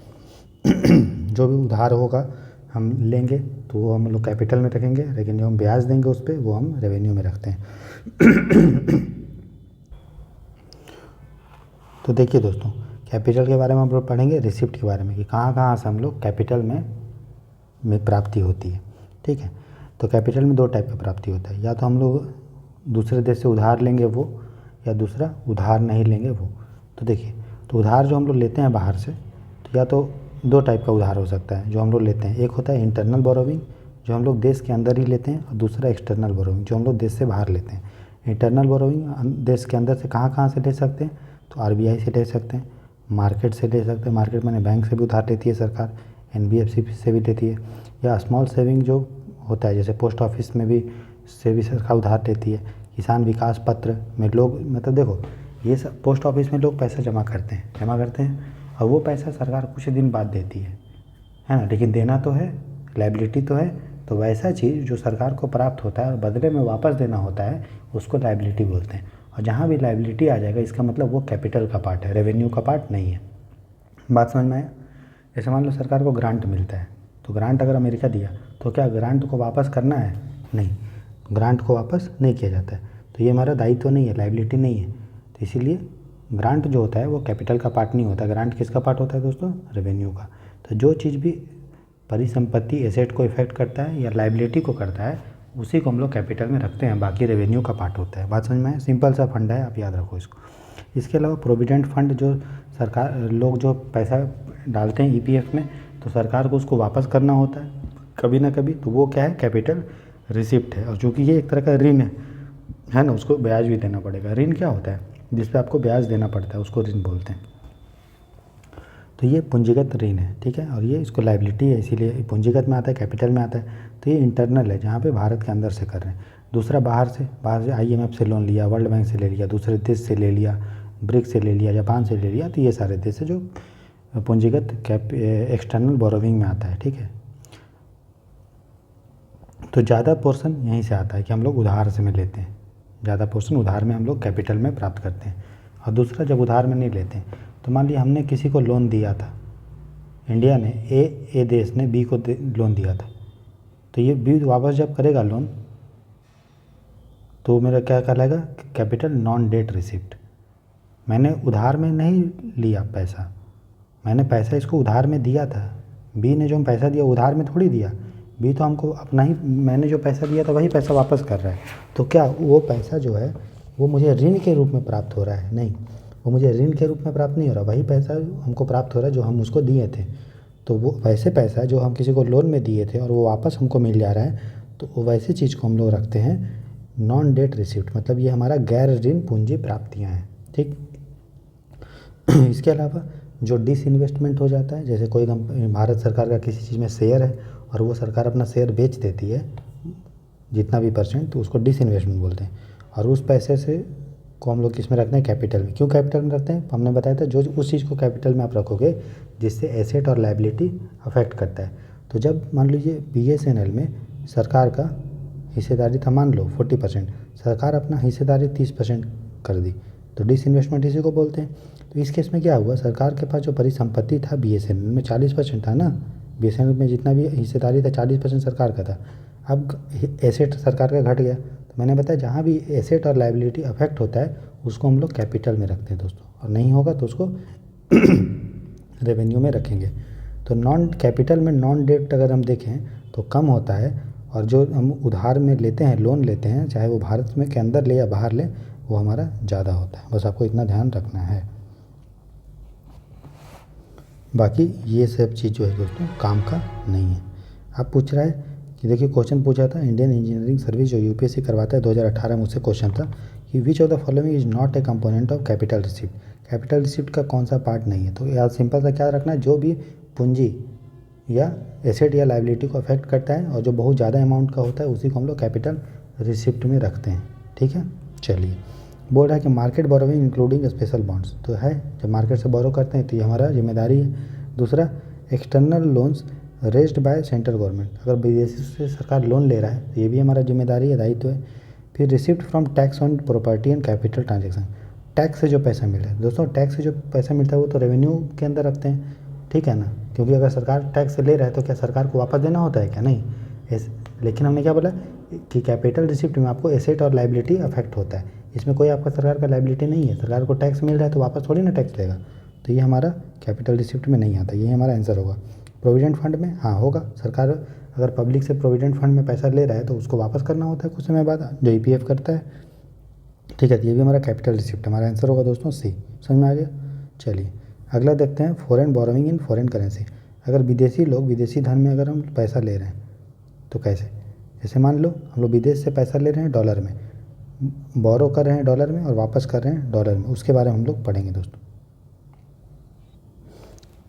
जो भी उधार होगा हम लेंगे तो वो हम लोग कैपिटल में रखेंगे, लेकिन जो हम ब्याज देंगे उस पर वो हम रेवेन्यू में रखते हैं। तो देखिए दोस्तों, कैपिटल के बारे में हम लोग पढ़ेंगे, रिसिप्ट के बारे में, कि कहाँ कहाँ से हम लोग कैपिटल में प्राप्ति होती है। ठीक है, तो कैपिटल में दो टाइप का प्राप्ति होता है, या तो हम लोग दूसरे देश से उधार लेंगे वो, या दूसरा उधार नहीं लेंगे वो। तो देखिए, तो उधार जो हम लोग लेते हैं बाहर से, तो या तो दो टाइप का उधार हो सकता है जो हम लोग लेते हैं। एक होता है इंटरनल बोरोविंग, जो हम लोग देश के अंदर ही लेते हैं, और दूसरा एक्सटर्नल बोरोविंग, जो हम लोग देश से बाहर लेते हैं। इंटरनल बोरोविंग देश के अंदर से कहाँ से ले सकते हैं, तो आरबीआई से ले सकते हैं, मार्केट से ले सकते हैं। मार्केट मैंने बैंक से भी उधार लेती है सरकार, एनबीएफसी से भी लेती है, या स्मॉल सेविंग जो होता है, जैसे पोस्ट ऑफिस में भी से भी सरकार उधार लेती है। किसान विकास पत्र में लोग, मतलब देखो, ये सब पोस्ट ऑफिस में लोग पैसा जमा करते हैं और वो पैसा सरकार कुछ दिन बाद देती है ना, लेकिन देना तो है, लायबिलिटी तो है। तो वैसा चीज़ जो सरकार को प्राप्त होता है और बदले में वापस देना होता है, उसको लायबिलिटी बोलते हैं। और जहाँ भी लायबिलिटी आ जाएगा, इसका मतलब वो कैपिटल का पार्ट है, रेवेन्यू का पार्ट नहीं है। बात समझ में आया? जैसे मान लो सरकार को ग्रांट मिलता है, तो ग्रांट अगर अमेरिका दिया, तो क्या ग्रांट को वापस करना है? नहीं, ग्रांट को वापस नहीं किया जाता है। तो ये हमारा दायित्व नहीं है, लायबिलिटी नहीं है। तो इसीलिए ग्रांट जो होता है वो कैपिटल का पार्ट नहीं होता। ग्रांट किसका पार्ट होता है दोस्तों? रेवेन्यू का। तो जो चीज़ भी परिसंपत्ति, एसेट को इफेक्ट करता है या लायबिलिटी को करता है, उसी को हम लोग कैपिटल में रखते हैं, बाकी रेवेन्यू का पार्ट होता है। बात समझ में आए? सिंपल सा फंड है, आप याद रखो इसको। इसके अलावा प्रोविडेंट फंड, जो सरकार लोग जो पैसा डालते हैं ईपीएफ में, तो सरकार को उसको वापस करना होता है कभी ना कभी, तो वो क्या है? कैपिटल रिसिप्ट है। और चूँकि ये एक तरह का ऋण है ना, उसको ब्याज भी देना पड़ेगा। ऋण क्या होता है? जिस पे आपको ब्याज देना पड़ता है, उसको ऋण बोलते हैं। तो ये पूंजीगत ऋण है, ठीक है, और ये इसको लायबिलिटी है, इसीलिए पूंजीगत में आता है, कैपिटल में आता है। तो ये इंटरनल है, जहाँ पे भारत के अंदर से कर रहे हैं। दूसरा बाहर से आईएमएफ से लोन लिया, वर्ल्ड बैंक से ले लिया, दूसरे देश से ले लिया, ब्रिक्स से ले लिया, जापान से ले लिया, तो ये सारे देश है जो पूंजीगत एक्सटर्नल बोरोविंग में आता है। ठीक है, तो ज़्यादा पोर्शन यहीं से आता है कि हम लोग उधार से में लेते हैं, ज़्यादा पोर्शन उधार में हम लोग कैपिटल में प्राप्त करते हैं। और दूसरा, जब उधार में नहीं लेते हैं, तो मान लिया हमने किसी को लोन दिया था, इंडिया ने ए देश ने बी को लोन दिया था, तो ये बी वापस जब करेगा लोन, तो मेरा क्या कहलाएगा? Capital non debt receipt. मैंने उधार में नहीं लिया पैसा, मैंने पैसा इसको उधार में दिया था। बी ने जो हम पैसा दिया उधार में थोड़ी दिया, बी तो हमको अपना ही, मैंने जो पैसा दिया था वही पैसा वापस कर रहा है। तो क्या वो पैसा जो है वो मुझे ऋण के रूप में प्राप्त हो रहा है? नहीं, वो मुझे ऋण के रूप में प्राप्त नहीं हो रहा, वही पैसा हमको प्राप्त हो रहा है जो हम उसको दिए थे। तो वो वैसे पैसा जो हम किसी को लोन में दिए थे और वो वापस हमको मिल जा रहा है, तो वो वैसे चीज़ को हम लोग रखते हैं नॉन डेट रिसिप्ट, मतलब ये हमारा गैर ऋण पूंजी प्राप्तियाँ हैं, ठीक। इसके अलावा जो डिसइन्वेस्टमेंट हो जाता है, जैसे कोई भारत सरकार का किसी चीज़ में शेयर है और वो सरकार अपना शेयर बेच देती है जितना भी परसेंट, तो उसको डिसइन्वेस्टमेंट बोलते हैं। और उस पैसे से को हम लोग किस में रखते हैं, कैपिटल में। क्यों कैपिटल में रखते हैं, हमने बताया था जो उस चीज़ को कैपिटल में आप रखोगे जिससे एसेट और लायबिलिटी अफेक्ट करता है। तो जब मान लीजिए BSNL में सरकार का हिस्सेदारी था मान लो 40%, सरकार अपना हिस्सेदारी 30% कर दी, तो डिसइन्वेस्टमेंट इसी को बोलते हैं। तो इस केस में क्या हुआ, सरकार के पास जो परिसंपत्ति था BSNL में 40% था ना, BSNL में जितना भी हिस्सेदारी था 40% सरकार का था। अब एसेट सरकार का घट गया, तो मैंने बताया जहाँ भी एसेट और लायबिलिटी अफेक्ट होता है उसको हम लोग कैपिटल में रखते हैं दोस्तों, और नहीं होगा तो उसको रेवेन्यू में रखेंगे। तो नॉन कैपिटल में नॉन डेट अगर हम देखें तो कम होता है, और जो हम उधार में लेते हैं, लोन लेते हैं, चाहे वो भारत में के अंदर ले या बाहर ले, वो हमारा ज़्यादा होता है। बस आपको इतना ध्यान रखना है। बाकी ये सब चीज़ जो है दोस्तों काम का नहीं है। आप पूछ रहा है कि देखिए क्वेश्चन पूछा था इंडियन इंजीनियरिंग सर्विस जो UPSC करवाता है 2018 में, उससे क्वेश्चन था कि which of the following is not a component of capital receipt. Capital receipt का कौन सा पार्ट नहीं है, तो यार सिंपल सा क्या रखना है, जो भी पूंजी या एसेट या लायबिलिटी को अफेक्ट करता है और जो बहुत ज़्यादा अमाउंट का होता है उसी को हम लोग कैपिटल रिसिप्ट में रखते हैं, ठीक है। चलिए, बोल रहा है कि market borrowing including special bonds, तो है जब मार्केट से बोरो करते हैं तो ये हमारा जिम्मेदारी है। दूसरा, external loans raised by central government, अगर विदेशी से सरकार लोन ले रहा है तो ये भी हमारा जिम्मेदारी है, दायित्व है। फिर receipt from tax on property and capital transaction, tax से जो पैसा मिला है दोस्तों, टैक्स से जो पैसा मिलता है वो तो रेवेन्यू के अंदर रखते हैं, ठीक है ना, क्योंकि अगर सरकार टैक्स ले रहा है तो क्या सरकार को वापस देना होता है क्या, नहीं। लेकिन हमने क्या बोला कि कैपिटल रिसिप्ट में आपको एसेट और लायबिलिटी अफेक्ट होता है, इसमें कोई आपका सरकार का लायबिलिटी नहीं है, सरकार को टैक्स मिल रहा है तो वापस थोड़ी ना टैक्स देगा, तो ये हमारा कैपिटल रिसिप्ट में नहीं आता, ये हमारा आंसर होगा। प्रोविडेंट फंड में हाँ होगा, सरकार अगर पब्लिक से प्रोविडेंट फंड में पैसा ले रहा है तो उसको वापस करना होता है कुछ समय बाद, जो EPF करता है, ठीक है। तो ये भी हमारा कैपिटल रिसिप्ट, हमारा आंसर होगा दोस्तों C। समझ में आ गया। चलिए अगला देखते हैं, foreign borrowing in foreign currency. अगर विदेशी लोग विदेशी धन में अगर हम पैसा ले रहे हैं तो कैसे, जैसे मान लो हम लोग विदेश से पैसा ले रहे हैं डॉलर में, बोरो कर रहे हैं डॉलर में और वापस कर रहे हैं डॉलर में, उसके बारे में हम लोग पढ़ेंगे दोस्तों।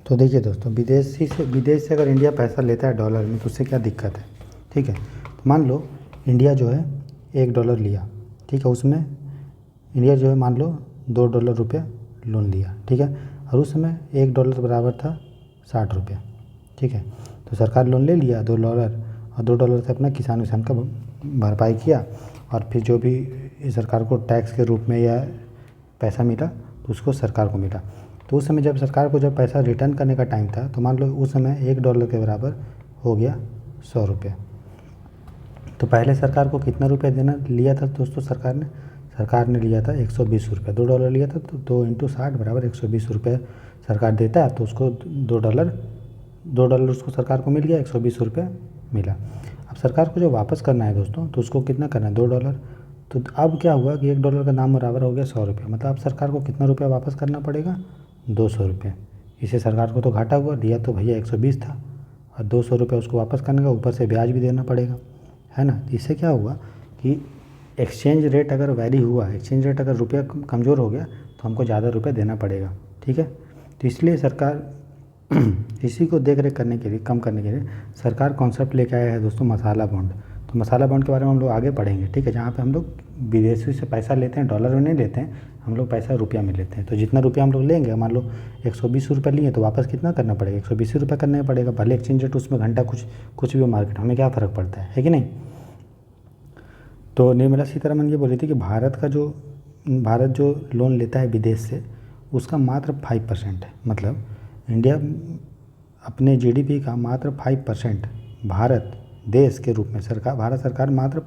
तो देखिए दोस्तों, विदेश से अगर इंडिया पैसा लेता है डॉलर में तो उससे क्या दिक्कत है, ठीक है। तो मान लो इंडिया जो है $1 लिया, ठीक है, उसमें इंडिया जो है मान लो $2 लोन लिया, ठीक है, और उस समय $1 बराबर था 60 रुपये, ठीक है। तो सरकार लोन ले लिया $2 और $2 से अपना किसान का भरपाई किया, और फिर जो भी सरकार को टैक्स के रूप में या पैसा मिला तो उसको सरकार को मिला। तो उस समय जब सरकार को जब पैसा रिटर्न करने का टाइम था तो मान लो उस समय $1 के बराबर हो गया 100 रुपये। तो पहले सरकार को कितना रुपया देना लिया था दोस्तों, सरकार ने लिया था 120 रुपये, $2 लिया था तो 2 × 60 बराबर 120 रुपये सरकार देता है, तो उसको $2 उसको सरकार को मिल गया, 120 रुपये मिला। अब सरकार को जो वापस करना है दोस्तों तो उसको कितना करना है, $2। तो अब क्या हुआ कि $1 का दाम बराबर हो गया 100 रुपये, मतलब अब सरकार को कितना रुपया वापस करना पड़ेगा, 200 रुपये। इससे सरकार को तो घाटा हुआ, दिया तो भैया 120 था और 200 रुपये उसको वापस करने का, ऊपर से ब्याज भी देना पड़ेगा, है ना। इससे क्या हुआ कि एक्सचेंज रेट अगर वैरी हुआ, एक्सचेंज रेट अगर रुपया कमज़ोर हो गया तो हमको ज़्यादा रुपये देना पड़ेगा, ठीक है। तो इसलिए सरकार इसी को देख रेख करने के लिए, कम करने के लिए सरकार कॉन्सेप्ट लेके आया है दोस्तों मसाला बॉन्ड। तो मसाला बॉन्ड के बारे में हम लोग आगे पढ़ेंगे, ठीक है, जहाँ पे हम लोग विदेशी से पैसा लेते हैं, डॉलर में नहीं लेते हैं, हम लोग पैसा रुपया में लेते हैं। तो जितना रुपया हम लोग लेंगे, मान लो 120 रुपये लिए तो वापस कितना करना पड़ेगा, 120 रुपये करना पड़ेगा, भले एक्सचेंज रेट उसमें घंटा कुछ भी हो मार्केट, हमें क्या फ़र्क पड़ता है कि नहीं। तो निर्मला सीतारमन ये बोली थी कि भारत जो लोन लेता है विदेश से उसका मात्र 5% है, मतलब इंडिया अपने GDP का मात्र 5% भारत देश के रूप में भारत सरकार मात्र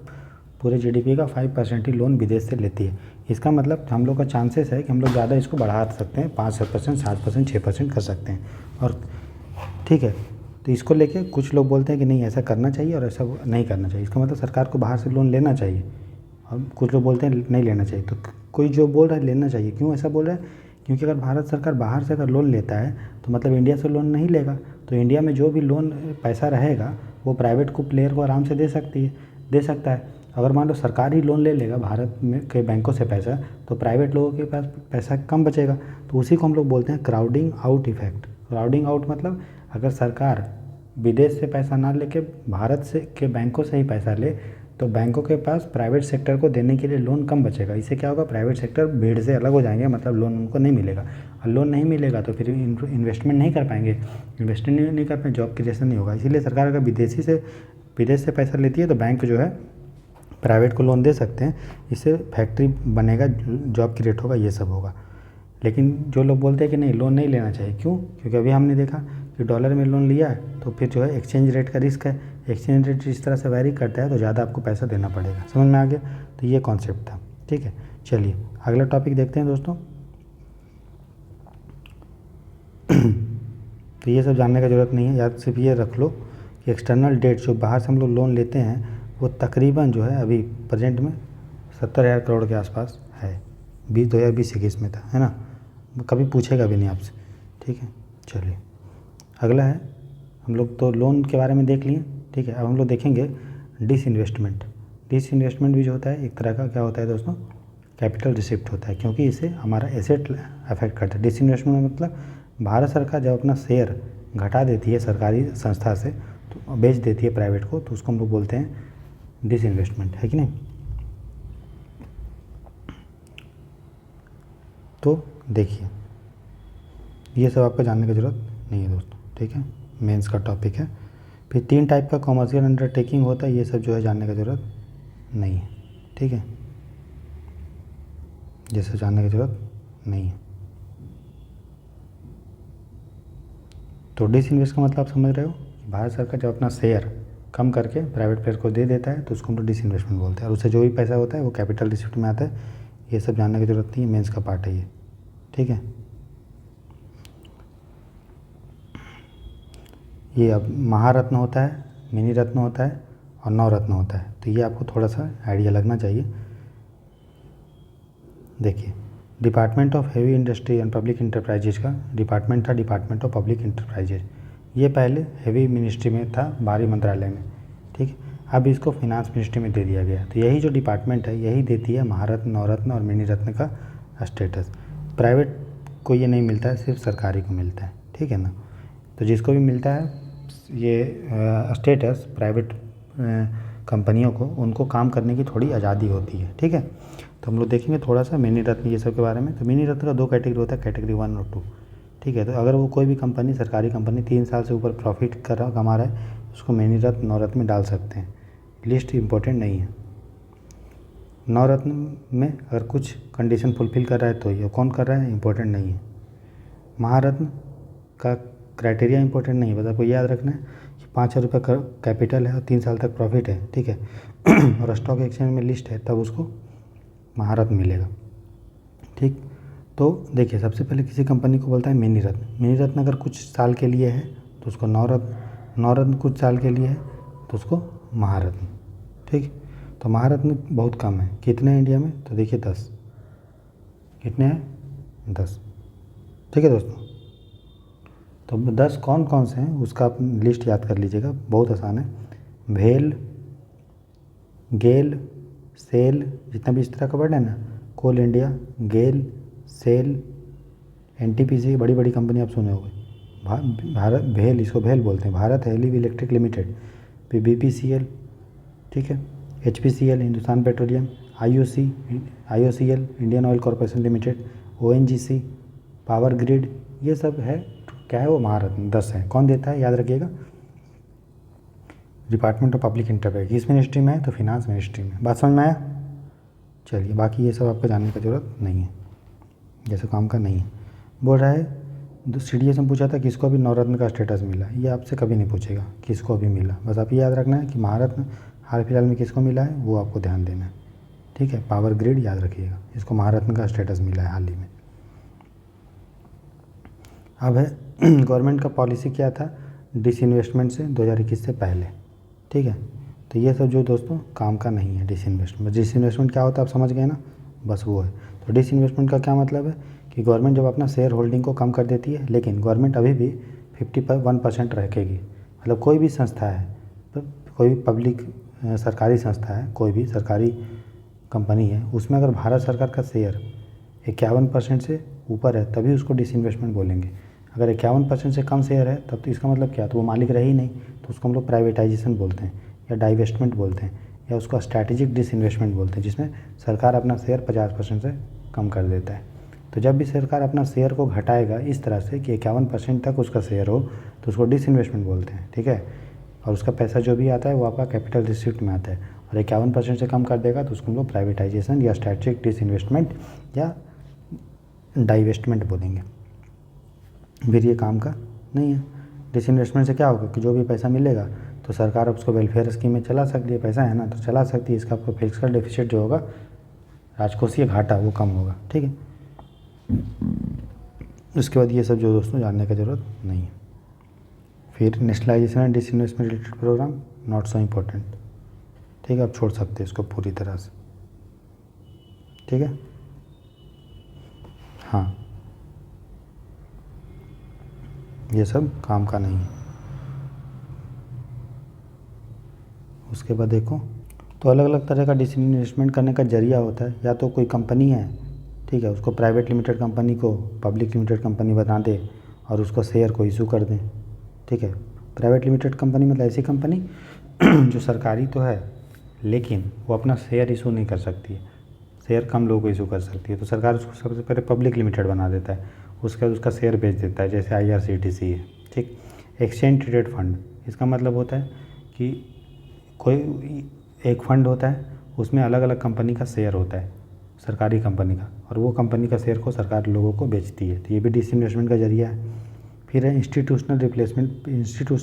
पूरे GDP का 5% ही लोन विदेश से लेती है। इसका मतलब हम लोग का चांसेस है कि हम लोग ज़्यादा इसको बढ़ा सकते हैं, 5%, 7%, 6% कर सकते हैं, और ठीक है। तो इसको लेके कुछ लोग बोलते हैं कि नहीं ऐसा करना चाहिए और ऐसा नहीं करना चाहिए, इसका मतलब सरकार को बाहर से लोन लेना चाहिए, और कुछ लोग बोलते हैं नहीं लेना चाहिए। तो कोई जो बोल रहा है लेना चाहिए, क्यों ऐसा बोल रहा है, क्योंकि अगर भारत सरकार बाहर से अगर लोन लेता है तो मतलब इंडिया से लोन नहीं लेगा, तो इंडिया में जो भी लोन पैसा रहेगा वो प्राइवेट को प्लेयर को आराम से दे सकता है, अगर मान लो सरकार ही लोन ले लेगा भारत में के बैंकों से पैसा, तो प्राइवेट लोगों के पास पैसा कम बचेगा। तो उसी को हम लोग बोलते हैं crowding out effect. Crowding out मतलब अगर सरकार विदेश से पैसा ना लेके भारत से के बैंकों से ही पैसा ले, तो बैंकों के पास प्राइवेट सेक्टर को देने के लिए लोन कम बचेगा। इससे क्या होगा, प्राइवेट सेक्टर भीड़ से अलग हो जाएंगे, मतलब लोन उनको नहीं मिलेगा। और लोन नहीं मिलेगा तो फिर इन्वेस्टमेंट नहीं कर पाएंगे, इन्वेस्टमेंट नहीं कर पाएंगे, जॉब क्रिएशन नहीं होगा। इसीलिए सरकार अगर विदेश से पैसा लेती है तो बैंक जो है प्राइवेट को लोन दे सकते हैं, इससे फैक्ट्री बनेगा, जॉब क्रिएट होगा, ये सब होगा। लेकिन जो लोग बोलते हैं कि नहीं लोन नहीं लेना चाहिए, क्यों? क्योंकि अभी हमने देखा कि डॉलर में लोन लिया है तो फिर जो है एक्सचेंज रेट का रिस्क है, एक्सचेंज रेट इस तरह से वैरी करता है तो ज़्यादा आपको पैसा देना पड़ेगा। समझ में आ गया? तो ये कॉन्सेप्ट था, ठीक है। चलिए अगला टॉपिक देखते हैं दोस्तों। तो ये सब जानने का ज़रूरत नहीं है, याद सिर्फ ये रख लो कि एक्सटर्नल डेट जो बाहर से हम लोग लोन लेते हैं वो तकरीबन जो है अभी प्रेजेंट में 70,000 करोड़ के आसपास है। 2020-21 में था, है ना? कभी पूछेगा भी नहीं आपसे, ठीक है। चलिए अगला है, हम लोग तो लोन के बारे में देख लिए, ठीक है। अब हम लोग देखेंगे डिसइन्वेस्टमेंट। डिसइन्वेस्टमेंट भी जो होता है एक तरह का क्या होता है दोस्तों, कैपिटल रिसिप्ट होता है, क्योंकि इससे हमारा एसेट अफेक्ट करता है। डिसइन्वेस्टमेंट मतलब भारत सरकार जब अपना शेयर घटा देती है सरकारी संस्था से, तो बेच देती है प्राइवेट को, तो उसको हम लोग बोलते हैं डिसइन्वेस्टमेंट, है कि नहीं? तो देखिए ये सब आपको जानने की ज़रूरत नहीं है दोस्तों, ठीक है। मेंस का टॉपिक है। फिर 3 टाइप का कॉमर्शियल अंडरटेकिंग होता है, ये सब जो है जानने की ज़रूरत नहीं है, ठीक है। ये सब जानने की ज़रूरत नहीं है। तो डिसइन्वेस्ट का मतलब आप समझ रहे हो, भारत सरकार जब अपना शेयर कम करके प्राइवेट प्लेयर को दे देता है तो उसको हम लोग डिसइन्वेस्टमेंट बोलते हैं, और उससे जो भी पैसा होता है वो कैपिटल रिसिप्ट में आता है। ये सब जानने की ज़रूरत नहीं है, मेंस का पार्ट है ये, ठीक है। ये अब महारत्न होता है, मिनी रत्न होता है और नवरत्न होता है, तो ये आपको थोड़ा सा आइडिया लगना चाहिए। देखिए department of heavy industry and public enterprises का डिपार्टमेंट था डिपार्टमेंट ऑफ पब्लिक इंटरप्राइजेज। ये पहले हेवी मिनिस्ट्री में था, भारी मंत्रालय में, ठीक है। अब इसको फिनांस मिनिस्ट्री में दे दिया गया। तो यही जो डिपार्टमेंट है यही देती है महारत्न, नवरत्न और मिनी रत्न का स्टेटस। प्राइवेट को ये नहीं मिलता है, सिर्फ सरकारी को मिलता है, ठीक है ना। तो जिसको भी मिलता है ये स्टेटस प्राइवेट कंपनियों को, उनको काम करने की थोड़ी आज़ादी होती है, ठीक है। तो हम लोग देखेंगे थोड़ा सा मिनी रत्न ये सब के बारे में। तो मिनी रत्न का 2 कैटेगरी होता है, कैटेगरी 1 और 2, ठीक है। तो अगर वो कोई भी कंपनी, सरकारी कंपनी 3 साल से ऊपर प्रॉफिट कमा रहा है, उसको मिनी रत्न, नवरत्न में डाल सकते हैं। लिस्ट इम्पोर्टेंट नहीं है। नवरत्न में अगर कुछ कंडीशन फुलफिल कर रहा है तो ये कौन कर रहा है इम्पोर्टेंट नहीं है। महारत्न का क्राइटेरिया इंपॉर्टेंट नहीं है, बस आपको याद रखना है कि 5,000 रुपये का कैपिटल है और 3 साल तक प्रॉफिट है, ठीक है। और स्टॉक एक्सचेंज में लिस्ट है, तब उसको महारत्न मिलेगा, ठीक। तो देखिए सबसे पहले किसी कंपनी को बोलता है मिनी रत्न। मिनी रत्न अगर कुछ साल के लिए है तो उसको नवरत्न, नवरत्न कुछ साल के लिए है तो उसको महारत्न, ठीक। तो महारत्न बहुत कम है, कितने हैं इंडिया में? तो देखिए 10, कितने हैं? 10, ठीक है दोस्तों। तो 10 कौन कौन से हैं उसका आप लिस्ट याद कर लीजिएगा, बहुत आसान है। भेल, गेल, सेल, जितना भी इस तरह का वर्ड है ना, कोल इंडिया, गेल, सेल, एनटीपीसी, बड़ी बड़ी कंपनी आप सुने होंगे। भारत भेल, इसको भेल बोलते हैं, भारत हेवी इलेक्ट्रिक लिमिटेड, फिर बीपीसीएल, ठीक है, HPCL, Hindustan petroleum, IOCL, Indian oil corporation limited, ONGC, power grid, ये सब है क्या है वो महारत्न 10 है। कौन देता है याद रखिएगा, डिपार्टमेंट ऑफ पब्लिक इंटरप्राइज। किस मिनिस्ट्री में है? तो फिनांस मिनिस्ट्री में। बात समझ में आया? चलिए बाकी ये सब आपको जानने की ज़रूरत नहीं है, जैसे काम का नहीं है। बोल रहा है CDS में पूछा था किसको अभी नवरत्न का स्टेटस मिला, ये आपसे कभी नहीं पूछेगा किसको अभी मिला, बस आप ये याद रखना है कि महारत्न हाल फिलहाल में किसको मिला है वो आपको ध्यान देना है, ठीक है। पावर ग्रिड याद रखिएगा, इसको महारत्न का स्टेटस मिला है हाल ही में। अब है गवर्नमेंट का पॉलिसी क्या था डिसइन्वेस्टमेंट से 2021 से पहले, ठीक है। तो ये सब जो दोस्तों काम का नहीं है डिसइन्वेस्टमेंट। डिसइन्वेस्टमेंट क्या होता है आप समझ गए ना, बस वो है। तो डिसइन्वेस्टमेंट का क्या मतलब है कि गवर्नमेंट जब अपना शेयर होल्डिंग को कम कर देती है, लेकिन गवर्नमेंट अभी भी 51% रखेगी। मतलब कोई भी संस्था है, कोई भी पब्लिक सरकारी संस्था है, कोई भी सरकारी कंपनी है, उसमें अगर भारत सरकार का शेयर 51% से ऊपर है तभी उसको डिसइन्वेस्टमेंट बोलेंगे। अगर 51% से कम शेयर है तब तो इसका मतलब क्या, तो वो मालिक रहे ही नहीं, तो उसको हम लोग प्राइवेटाइजेशन बोलते हैं या डाइवेस्टमेंट बोलते हैं या उसको स्ट्रैटेजिक डिसइन्वेस्टमेंट बोलते हैं, जिसमें सरकार अपना शेयर 50% से कम कर देता है। तो जब भी सरकार अपना शेयर को घटाएगा इस तरह से कि 51% तक उसका शेयर हो तो उसको डिसइन्वेस्टमेंट बोलते हैं, ठीक है। और उसका पैसा जो भी आता है वो आपका कैपिटल रिसिप्ट में आता है, और 51% से कम कर देगा तो उसको हम लोग प्राइवेटाइजेशन या स्ट्रैटेजिक डिसइन्वेस्टमेंट या डाइवेस्टमेंट बोलेंगे। फिर ये काम का नहीं है। डिसइन्वेस्टमेंट से क्या होगा कि जो भी पैसा मिलेगा तो सरकार उसको वेलफेयर स्कीम में चला सकती है, पैसा है ना तो चला सकती है, इसका आपको फिजिकल डेफिसिट जो होगा, राजकोषीय घाटा, वो कम होगा, ठीक है। उसके बाद ये सब जो दोस्तों जानने का ज़रूरत नहीं है। फिर nationalisation and disinvestment related programme not so important, ठीक है, आप छोड़ सकते हैं इसको पूरी तरह से, ठीक है। हाँ, ये सब काम का नहीं है। उसके बाद देखो, तो अलग अलग तरह का डिसइन्वेस्टमेंट करने का जरिया होता है, या तो कोई कंपनी है, ठीक है, उसको प्राइवेट लिमिटेड कंपनी को पब्लिक लिमिटेड कंपनी बना दे और उसको शेयर को इशू कर दें, ठीक है। प्राइवेट लिमिटेड कंपनी मतलब ऐसी कंपनी जो सरकारी तो है लेकिन वो अपना शेयर इशू नहीं कर सकती है, शेयर कम लोगों को इशू कर सकती है, तो सरकार उसको सबसे पहले पब्लिक लिमिटेड बना देता है, उसके बाद उसका शेयर बेच देता है, जैसे IRCTC है, ठीक। एक्सचेंज ट्रेडेड फंड, इसका मतलब होता है कि कोई एक फंड होता है, उसमें अलग अलग कंपनी का शेयर होता है, सरकारी कंपनी का, और वो कंपनी का शेयर को सरकार लोगों को बेचती है, तो ये भी डिसइन्वेस्टमेंट का जरिया है। फिर है इंस्टीट्यूशनल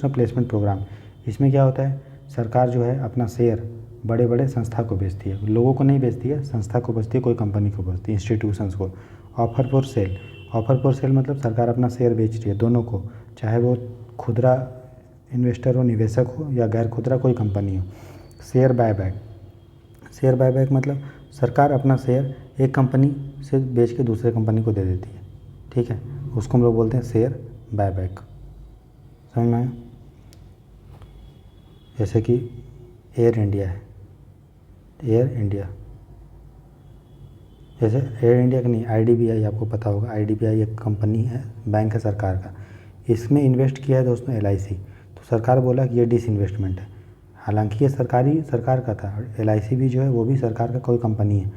प्लेसमेंट प्रोग्राम, इसमें क्या होता है, सरकार जो है अपना शेयर बड़े बड़े संस्था को बेचती है, लोगों को नहीं बेचती है, संस्था को बेचती है, कोई कंपनी को बेचती है, इंस्टीट्यूशंस को। ऑफर फॉर सेल मतलब सरकार अपना शेयर बेच रही है दोनों को, चाहे वो खुदरा इन्वेस्टर हो, निवेशक हो, या गैर खुदरा कोई कंपनी हो। शेयर बायबैक मतलब सरकार अपना शेयर एक कंपनी से बेच के दूसरे कंपनी को दे देती है, ठीक है, उसको हम लोग बोलते हैं शेयर बायबैक, समझ में आया। जैसे कि एयर इंडिया है, जैसे एयर इंडिया का नहीं, IDBI आपको पता होगा, IDBI एक कंपनी है, बैंक है सरकार का, इसमें इन्वेस्ट किया है दोस्तों LIC, तो सरकार बोला कि ये डिसइन्वेस्टमेंट है, हालांकि ये सरकार का था, LIC भी जो है वो भी सरकार का कोई कंपनी है।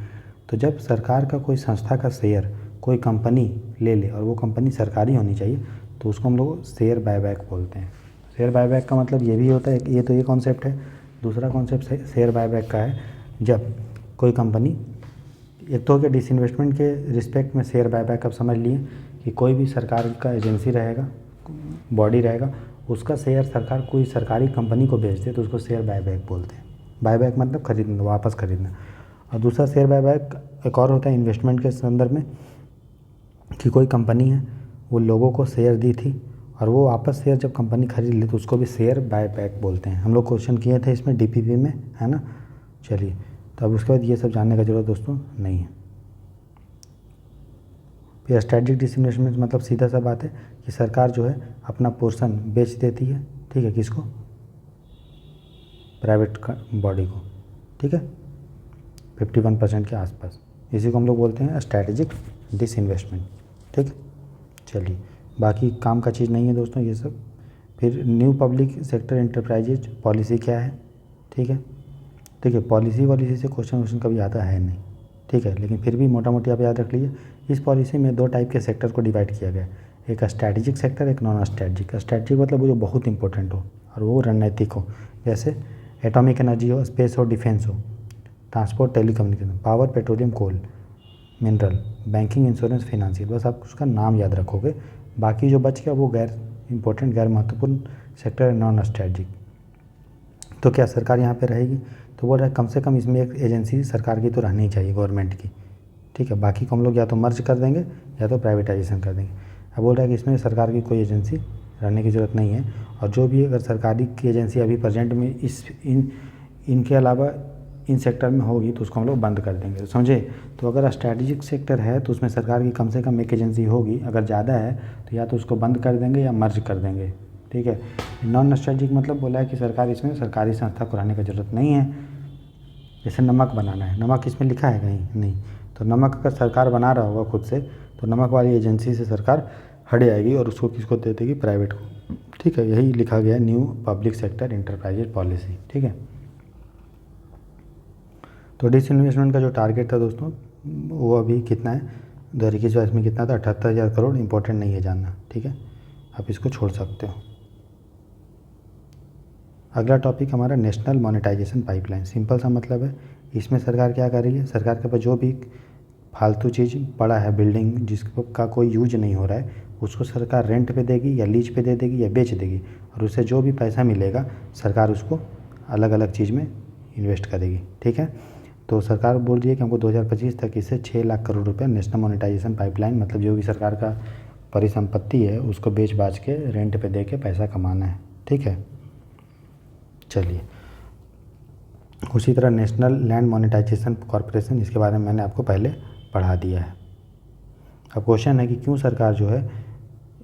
तो जब सरकार का कोई संस्था का शेयर कोई कंपनी ले ले और वो कंपनी सरकारी होनी चाहिए तो उसको हम लोग शेयर बायबैक बोलते हैं। शेयर बायबैक का मतलब ये भी होता है, ये तो ये कॉन्सेप्ट है। दूसरा कॉन्सेप्ट शेयर बायबैक का है, जब कोई कंपनी, एक तो हो गया डिसइन्वेस्टमेंट के रिस्पेक्ट में शेयर बायबैक, आप समझ लिए कि कोई भी सरकार का एजेंसी रहेगा, बॉडी रहेगा, उसका शेयर सरकार कोई सरकारी कंपनी को बेच दे तो उसको शेयर बायबैक बोलते हैं। बायबैक मतलब खरीदना, वापस खरीदना। और दूसरा शेयर बायबैक एक और होता है इन्वेस्टमेंट के संदर्भ में, कि कोई कंपनी है वो लोगों को शेयर दी थी और वो वापस शेयर जब कंपनी खरीद ली तो उसको भी शेयर बायबैक बोलते हैं। हम लोग क्वेश्चन किए थे इसमें DPP में, है ना। चलिए, तो अब उसके बाद ये सब जानने का जरूरत दोस्तों नहीं है। फिर स्ट्रैटेजिक डिसइन्वेस्टमेंट मतलब सीधा सा बात है कि सरकार जो है अपना पोर्शन बेच देती है, ठीक है, किसको, प्राइवेट बॉडी को, ठीक है, 51% के आसपास, इसी को हम लोग बोलते हैं स्ट्रैटेजिक डिसइन्वेस्टमेंट, ठीक। चलिए, बाकी काम का चीज़ नहीं है दोस्तों ये सब। फिर new public sector enterprises policy क्या है, ठीक है, देखिए पॉलिसी से क्वेश्चन कभी आता है नहीं, ठीक है, लेकिन फिर भी मोटा मोटी आप याद रख लीजिए। इस पॉलिसी में 2 टाइप के सेक्टर को डिवाइड किया गया है, एक स्ट्रैटेजिक सेक्टर, एक नॉन स्ट्रैटेजिक। स्ट्रैटेजिक मतलब वो जो बहुत इंपॉर्टेंट हो और वो रणनीतिक हो, जैसे एटॉमिक एनर्जी हो, स्पेस हो, डिफेंस हो, ट्रांसपोर्ट, टेलीकम्युनिकेशन, पावर, पेट्रोलियम, कोल, मिनरल, बैंकिंग, इंश्योरेंस, फिनेंशियल, बस आप उसका नाम याद रखोगे। बाकी जो बच गया वो गैर इंपॉर्टेंट, गैर महत्वपूर्ण सेक्टर है, नॉन स्ट्रैटेजिक। तो क्या सरकार यहाँ पे रहेगी, तो बोल रहा है कम से कम इसमें एक एजेंसी सरकार की तो रहनी ही चाहिए, गवर्नमेंट की, ठीक है, बाकी को हम लोग या तो मर्ज कर देंगे या तो प्राइवेटाइजेशन कर देंगे। अब बोल रहा है कि इसमें सरकार की कोई एजेंसी रहने की ज़रूरत नहीं है, और जो भी अगर सरकारी की एजेंसी अभी प्रेजेंट में इनके अलावा इन सेक्टर में होगी तो उसको हम लोग बंद कर देंगे, समझे। तो अगर स्ट्रैटेजिक सेक्टर है तो उसमें सरकार की कम से कम एक एजेंसी होगी, अगर ज़्यादा है तो या तो उसको बंद कर देंगे या मर्ज कर देंगे, ठीक है। नॉन स्ट्रेटेजिक मतलब बोला है कि सरकार इसमें सरकारी संस्था खुलाने की ज़रूरत नहीं है। जैसे नमक बनाना है, नमक इसमें लिखा है कहीं नहीं, तो नमक अगर सरकार बना रहा होगा खुद से तो नमक वाली एजेंसी से सरकार हट जाएगी और उसको किसको दे देगी, प्राइवेट को, ठीक है। यही लिखा गया new public sector enterprises policy, ठीक है। तो डिसइन्वेस्टमेंट का जो टारगेट था दोस्तों वो अभी कितना है, 2021-22 में कितना था, 78,000 करोड़। इंपॉर्टेंट नहीं है जानना, ठीक है, आप इसको छोड़ सकते हो। अगला टॉपिक हमारा नेशनल मोनेटाइजेशन पाइपलाइन। सिंपल सा मतलब है, इसमें सरकार क्या कर रही है, सरकार के पास जो भी फालतू चीज़ पड़ा है, बिल्डिंग जिसका कोई यूज नहीं हो रहा है, उसको सरकार रेंट पे देगी या लीज पे दे देगी या बेच देगी, और उससे जो भी पैसा मिलेगा सरकार उसको अलग अलग चीज़ में इन्वेस्ट करेगी, ठीक है। तो सरकार बोल रही है कि हमको 2025 तक इससे 6 लाख करोड़ रुपये नेशनल मोनेटाइजेशन पाइपलाइन, मतलब जो भी सरकार का परिसंपत्ति है उसको बेच बाच के रेंट पे दे के पैसा कमाना है, ठीक है। चलिए, उसी तरह नेशनल लैंड मोनेटाइजेशन कॉरपोरेशन, इसके बारे में मैंने आपको पहले पढ़ा दिया है। अब क्वेश्चन है कि क्यों सरकार जो है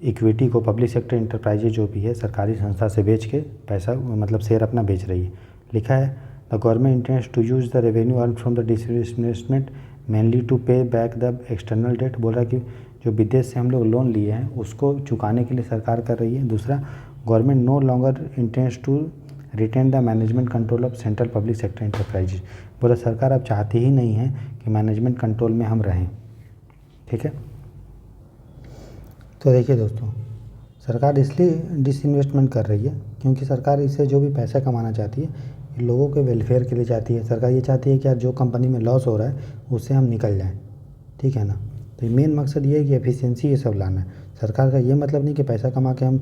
इक्विटी को, पब्लिक सेक्टर इंटरप्राइजेज जो भी है सरकारी संस्था से बेच के पैसा, मतलब शेयर अपना बेच रही है। लिखा है the government intends to use the revenue earn from the disinvestment mainly to pay back the external debt. बोल रहा है कि जो विदेश से हम लोग लोन लिए हैं उसको चुकाने के लिए सरकार कर रही है। दूसरा, government no longer intends to retain the management control of central public sector enterprises. बोला सरकार अब चाहती ही नहीं है कि मैनेजमेंट कंट्रोल में हम रहें, ठीक है। तो देखिए दोस्तों, सरकार इसलिए डिसइन्वेस्टमेंट कर रही है क्योंकि सरकार इससे जो भी पैसा कमाना चाहती है लोगों के वेलफेयर के लिए चाहती है। सरकार ये चाहती है कि यार जो कंपनी में लॉस हो रहा है उससे हम निकल जाएं, ठीक है ना। तो मेन मकसद ये है कि एफिशिएंसी ये सब लाना है। सरकार का ये मतलब नहीं कि पैसा कमा के हम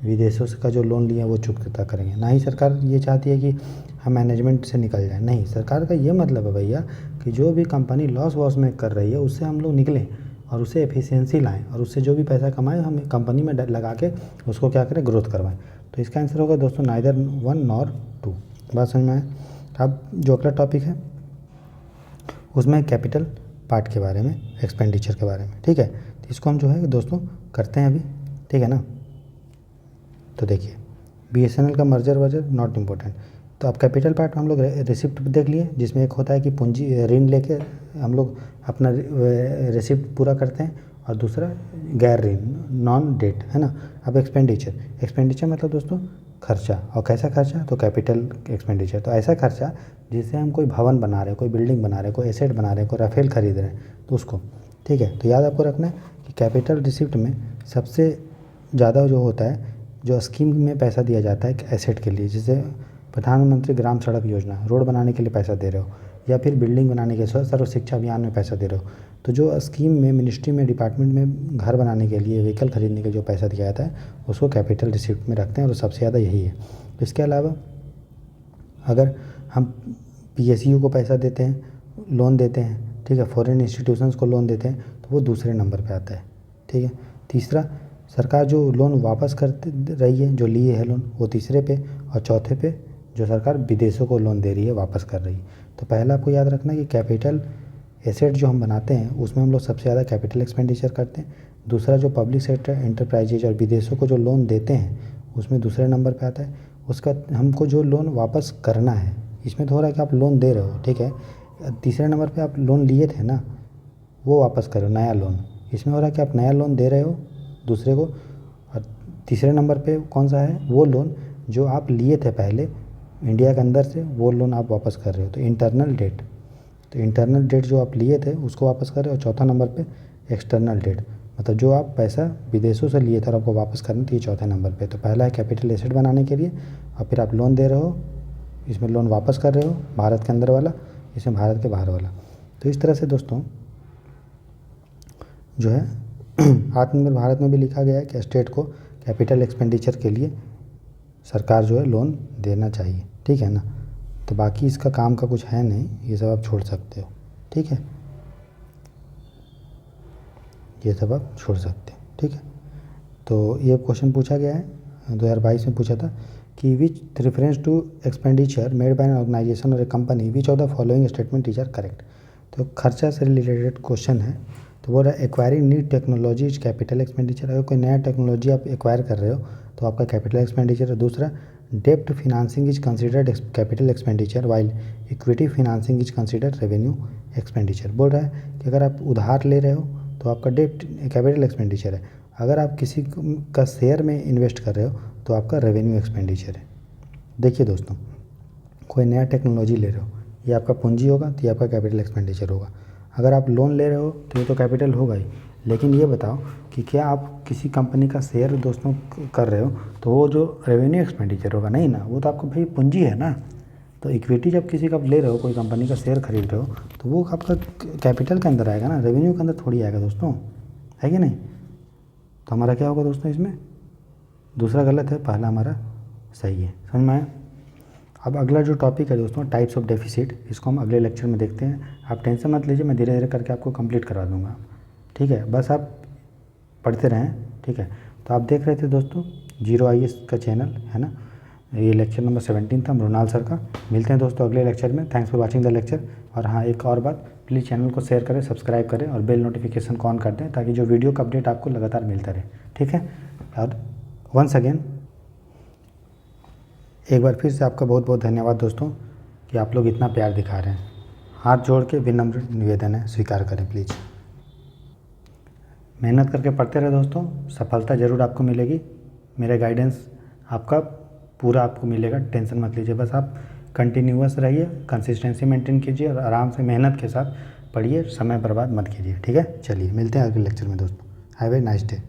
विदेशों से का जो लोन लिया वो चुकता करेंगे, ना ही सरकार ये चाहती है कि हम मैनेजमेंट से निकल जाएं। नहीं, सरकार का ये मतलब है भैया कि जो भी कंपनी लॉस वॉस में कर रही है उससे हम लोग निकलें और उससे एफिशिएंसी लाएं, और उससे जो भी पैसा कमाएं हम कंपनी में लगा के उसको क्या करें, ग्रोथ करवाएं। तो इसका आंसर होगा दोस्तों नाइदर 1 नॉर 2। बात समझ में आए। अब जो अगला टॉपिक है उसमें कैपिटल पार्ट के बारे में, एक्सपेंडिचर के बारे में, ठीक है। तो इसको हम जो है दोस्तों करते हैं अभी, ठीक है ना। तो देखिए, BSNL का मर्जर वर्जर नॉट इम्पोर्टेंट। तो अब कैपिटल पार्ट हम लोग रिसिप्ट देख लिए, जिसमें एक होता है कि पूंजी ऋण लेके हम लोग अपना रिसिप्ट पूरा करते हैं, और दूसरा गैर ऋण, नॉन डेट, है ना। अब एक्सपेंडिचर मतलब दोस्तों खर्चा, और कैसा खर्चा, तो कैपिटल एक्सपेंडिचर। तो ऐसा खर्चा जिससे हम कोई भवन बना रहे हैं, कोई बिल्डिंग बना रहे हैं, कोई एसेट बना रहे हैं, कोई राफेल खरीद रहे हैं, तो उसको, ठीक है। तो याद आपको रखना है कि कैपिटल रिसिप्ट में सबसे ज़्यादा जो होता है, जो स्कीम में पैसा दिया जाता है एसेट के लिए, जैसे प्रधानमंत्री ग्राम सड़क योजना, रोड बनाने के लिए पैसा दे रहे हो, या फिर बिल्डिंग बनाने के सर्व शिक्षा अभियान में पैसा दे रहे हो, तो जो स्कीम में, मिनिस्ट्री में, डिपार्टमेंट में घर बनाने के लिए, व्हीकल खरीदने के जो पैसा दिया जाता है उसको कैपिटल रिसिप्ट में रखते हैं, और सबसे ज़्यादा यही है। तो इसके अलावा अगर हम PSU को पैसा देते हैं, लोन देते हैं, ठीक है, फॉरेन इंस्टीट्यूशंस को लोन देते हैं, तो वो दूसरे नंबर पे आता है, ठीक है। तीसरा, सरकार जो लोन वापस कर रही है, जो लिए है लोन, वो तीसरे पे, और चौथे पे जो सरकार विदेशों को लोन दे रही है, वापस कर रही है। तो पहला आपको याद रखना है कि कैपिटल एसेट जो हम बनाते हैं उसमें हम लोग सबसे ज़्यादा कैपिटल एक्सपेंडिचर करते हैं। दूसरा, जो पब्लिक सेक्टर एंटरप्राइजेज और विदेशों को जो लोन देते हैं उसमें दूसरे नंबर पे आता है। उसका हमको जो लोन वापस करना है, इसमें तो हो रहा है कि आप लोन दे रहे हो, ठीक है। तीसरे नंबर पे आप लोन लिए थे ना, वो वापस करो, नया लोन। इसमें हो रहा है कि आप नया लोन दे रहे हो दूसरे को, और तीसरे नंबर पे कौन सा है, वो लोन जो आप लिए थे पहले इंडिया के अंदर से, वो लोन आप वापस कर रहे हो। तो इंटरनल डेट, तो इंटरनल डेट जो आप लिए थे उसको वापस कर रहे हो। चौथा नंबर पे एक्सटर्नल डेट, मतलब जो आप पैसा विदेशों से लिए थे और आपको वापस करना, तो ये चौथे नंबर पे। तो पहला है कैपिटल एसेट बनाने के लिए, और फिर आप लोन दे रहे हो, इसमें लोन वापस कर रहे हो, भारत के अंदर वाला, इसमें भारत के बाहर वाला। तो इस तरह से दोस्तों जो है आत्मनिर्भर भारत में भी लिखा गया है कि स्टेट को कैपिटल एक्सपेंडिचर के लिए सरकार जो है लोन देना चाहिए, ठीक है ना। तो बाकी इसका काम का कुछ है नहीं, ये सब आप छोड़ सकते हो, ठीक है, ये सब आप छोड़ सकते हैं, ठीक है। तो ये क्वेश्चन पूछा गया है 2022 में पूछा था कि which reference to expenditure made by an organization और a company which of the following statement is are correct. तो खर्चा से रिलेटेड क्वेश्चन है, तो बोल रहा है acquiring new technology is capital expenditure. अगर कोई नया टेक्नोलॉजी आप एक्वायर कर रहे हो तो आपका कैपिटल एक्सपेंडिचर है। दूसरा, डेप्ट financing is considered capital expenditure while equity financing is considered revenue expenditure. बोल रहा है कि अगर आप उधार ले रहे हो तो आपका डेप्ट कैपिटल एक्सपेंडिचर है, अगर आप किसी का शेयर में इन्वेस्ट कर रहे हो तो आपका रेवेन्यू एक्सपेंडिचर है। देखिए दोस्तों, कोई नया टेक्नोलॉजी ले रहे हो, ये आपका पूंजी होगा तो ये आपका कैपिटल एक्सपेंडिचर होगा। अगर आप लोन ले रहे हो तो ये तो कैपिटल होगा ही, लेकिन ये बताओ कि क्या आप किसी कंपनी का शेयर दोस्तों कर रहे हो तो वो जो रेवेन्यू एक्सपेंडिचर होगा नहीं ना, वो तो आपका भाई पूंजी है ना। तो इक्विटी जब किसी का ले रहे हो, कोई कंपनी का शेयर खरीद रहे हो तो वो आपका कैपिटल के अंदर आएगा ना, रेवेन्यू के अंदर थोड़ी आएगा दोस्तों, है कि नहीं। तो हमारा क्या होगा दोस्तों, इसमें दूसरा गलत है, पहला हमारा सही है। समझ में आया। अब अगला जो टॉपिक है दोस्तों, टाइप्स ऑफ डेफिसिट, इसको हम अगले लेक्चर में देखते हैं। आप टेंशन मत लीजिए, मैं धीरे धीरे करके आपको कंप्लीट करवा दूंगा, ठीक है। बस आप पढ़ते रहें, ठीक है। तो आप देख रहे थे दोस्तों जीरो IAS का चैनल, है ना। ये लेक्चर नंबर 17 था मृणाल सर का। मिलते हैं दोस्तों अगले लेक्चर में। Thanks for watching the lecture. और हाँ, एक और बात, प्लीज़ चैनल को शेयर करें, सब्सक्राइब करें और बेल नोटिफिकेशन को ऑन कर दें ताकि जो वीडियो का अपडेट आपको लगातार मिलता रहे, ठीक है। और वंस अगेन एक बार फिर से आपका बहुत बहुत धन्यवाद दोस्तों कि आप लोग इतना प्यार दिखा रहे हैं। हाथ जोड़ के विनम्र निवेदन है, स्वीकार करें प्लीज़। मेहनत करके पढ़ते रहे दोस्तों, सफलता ज़रूर आपको मिलेगी। मेरा गाइडेंस आपका पूरा आपको मिलेगा, टेंशन मत लीजिए। बस आप कंटिन्यूअस रहिए, कंसिस्टेंसी मेंटेन कीजिए और आराम से मेहनत के साथ पढ़िए, समय बर्बाद मत कीजिए, ठीक है। चलिए मिलते हैं अगले लेक्चर में दोस्तों। Have a nice day.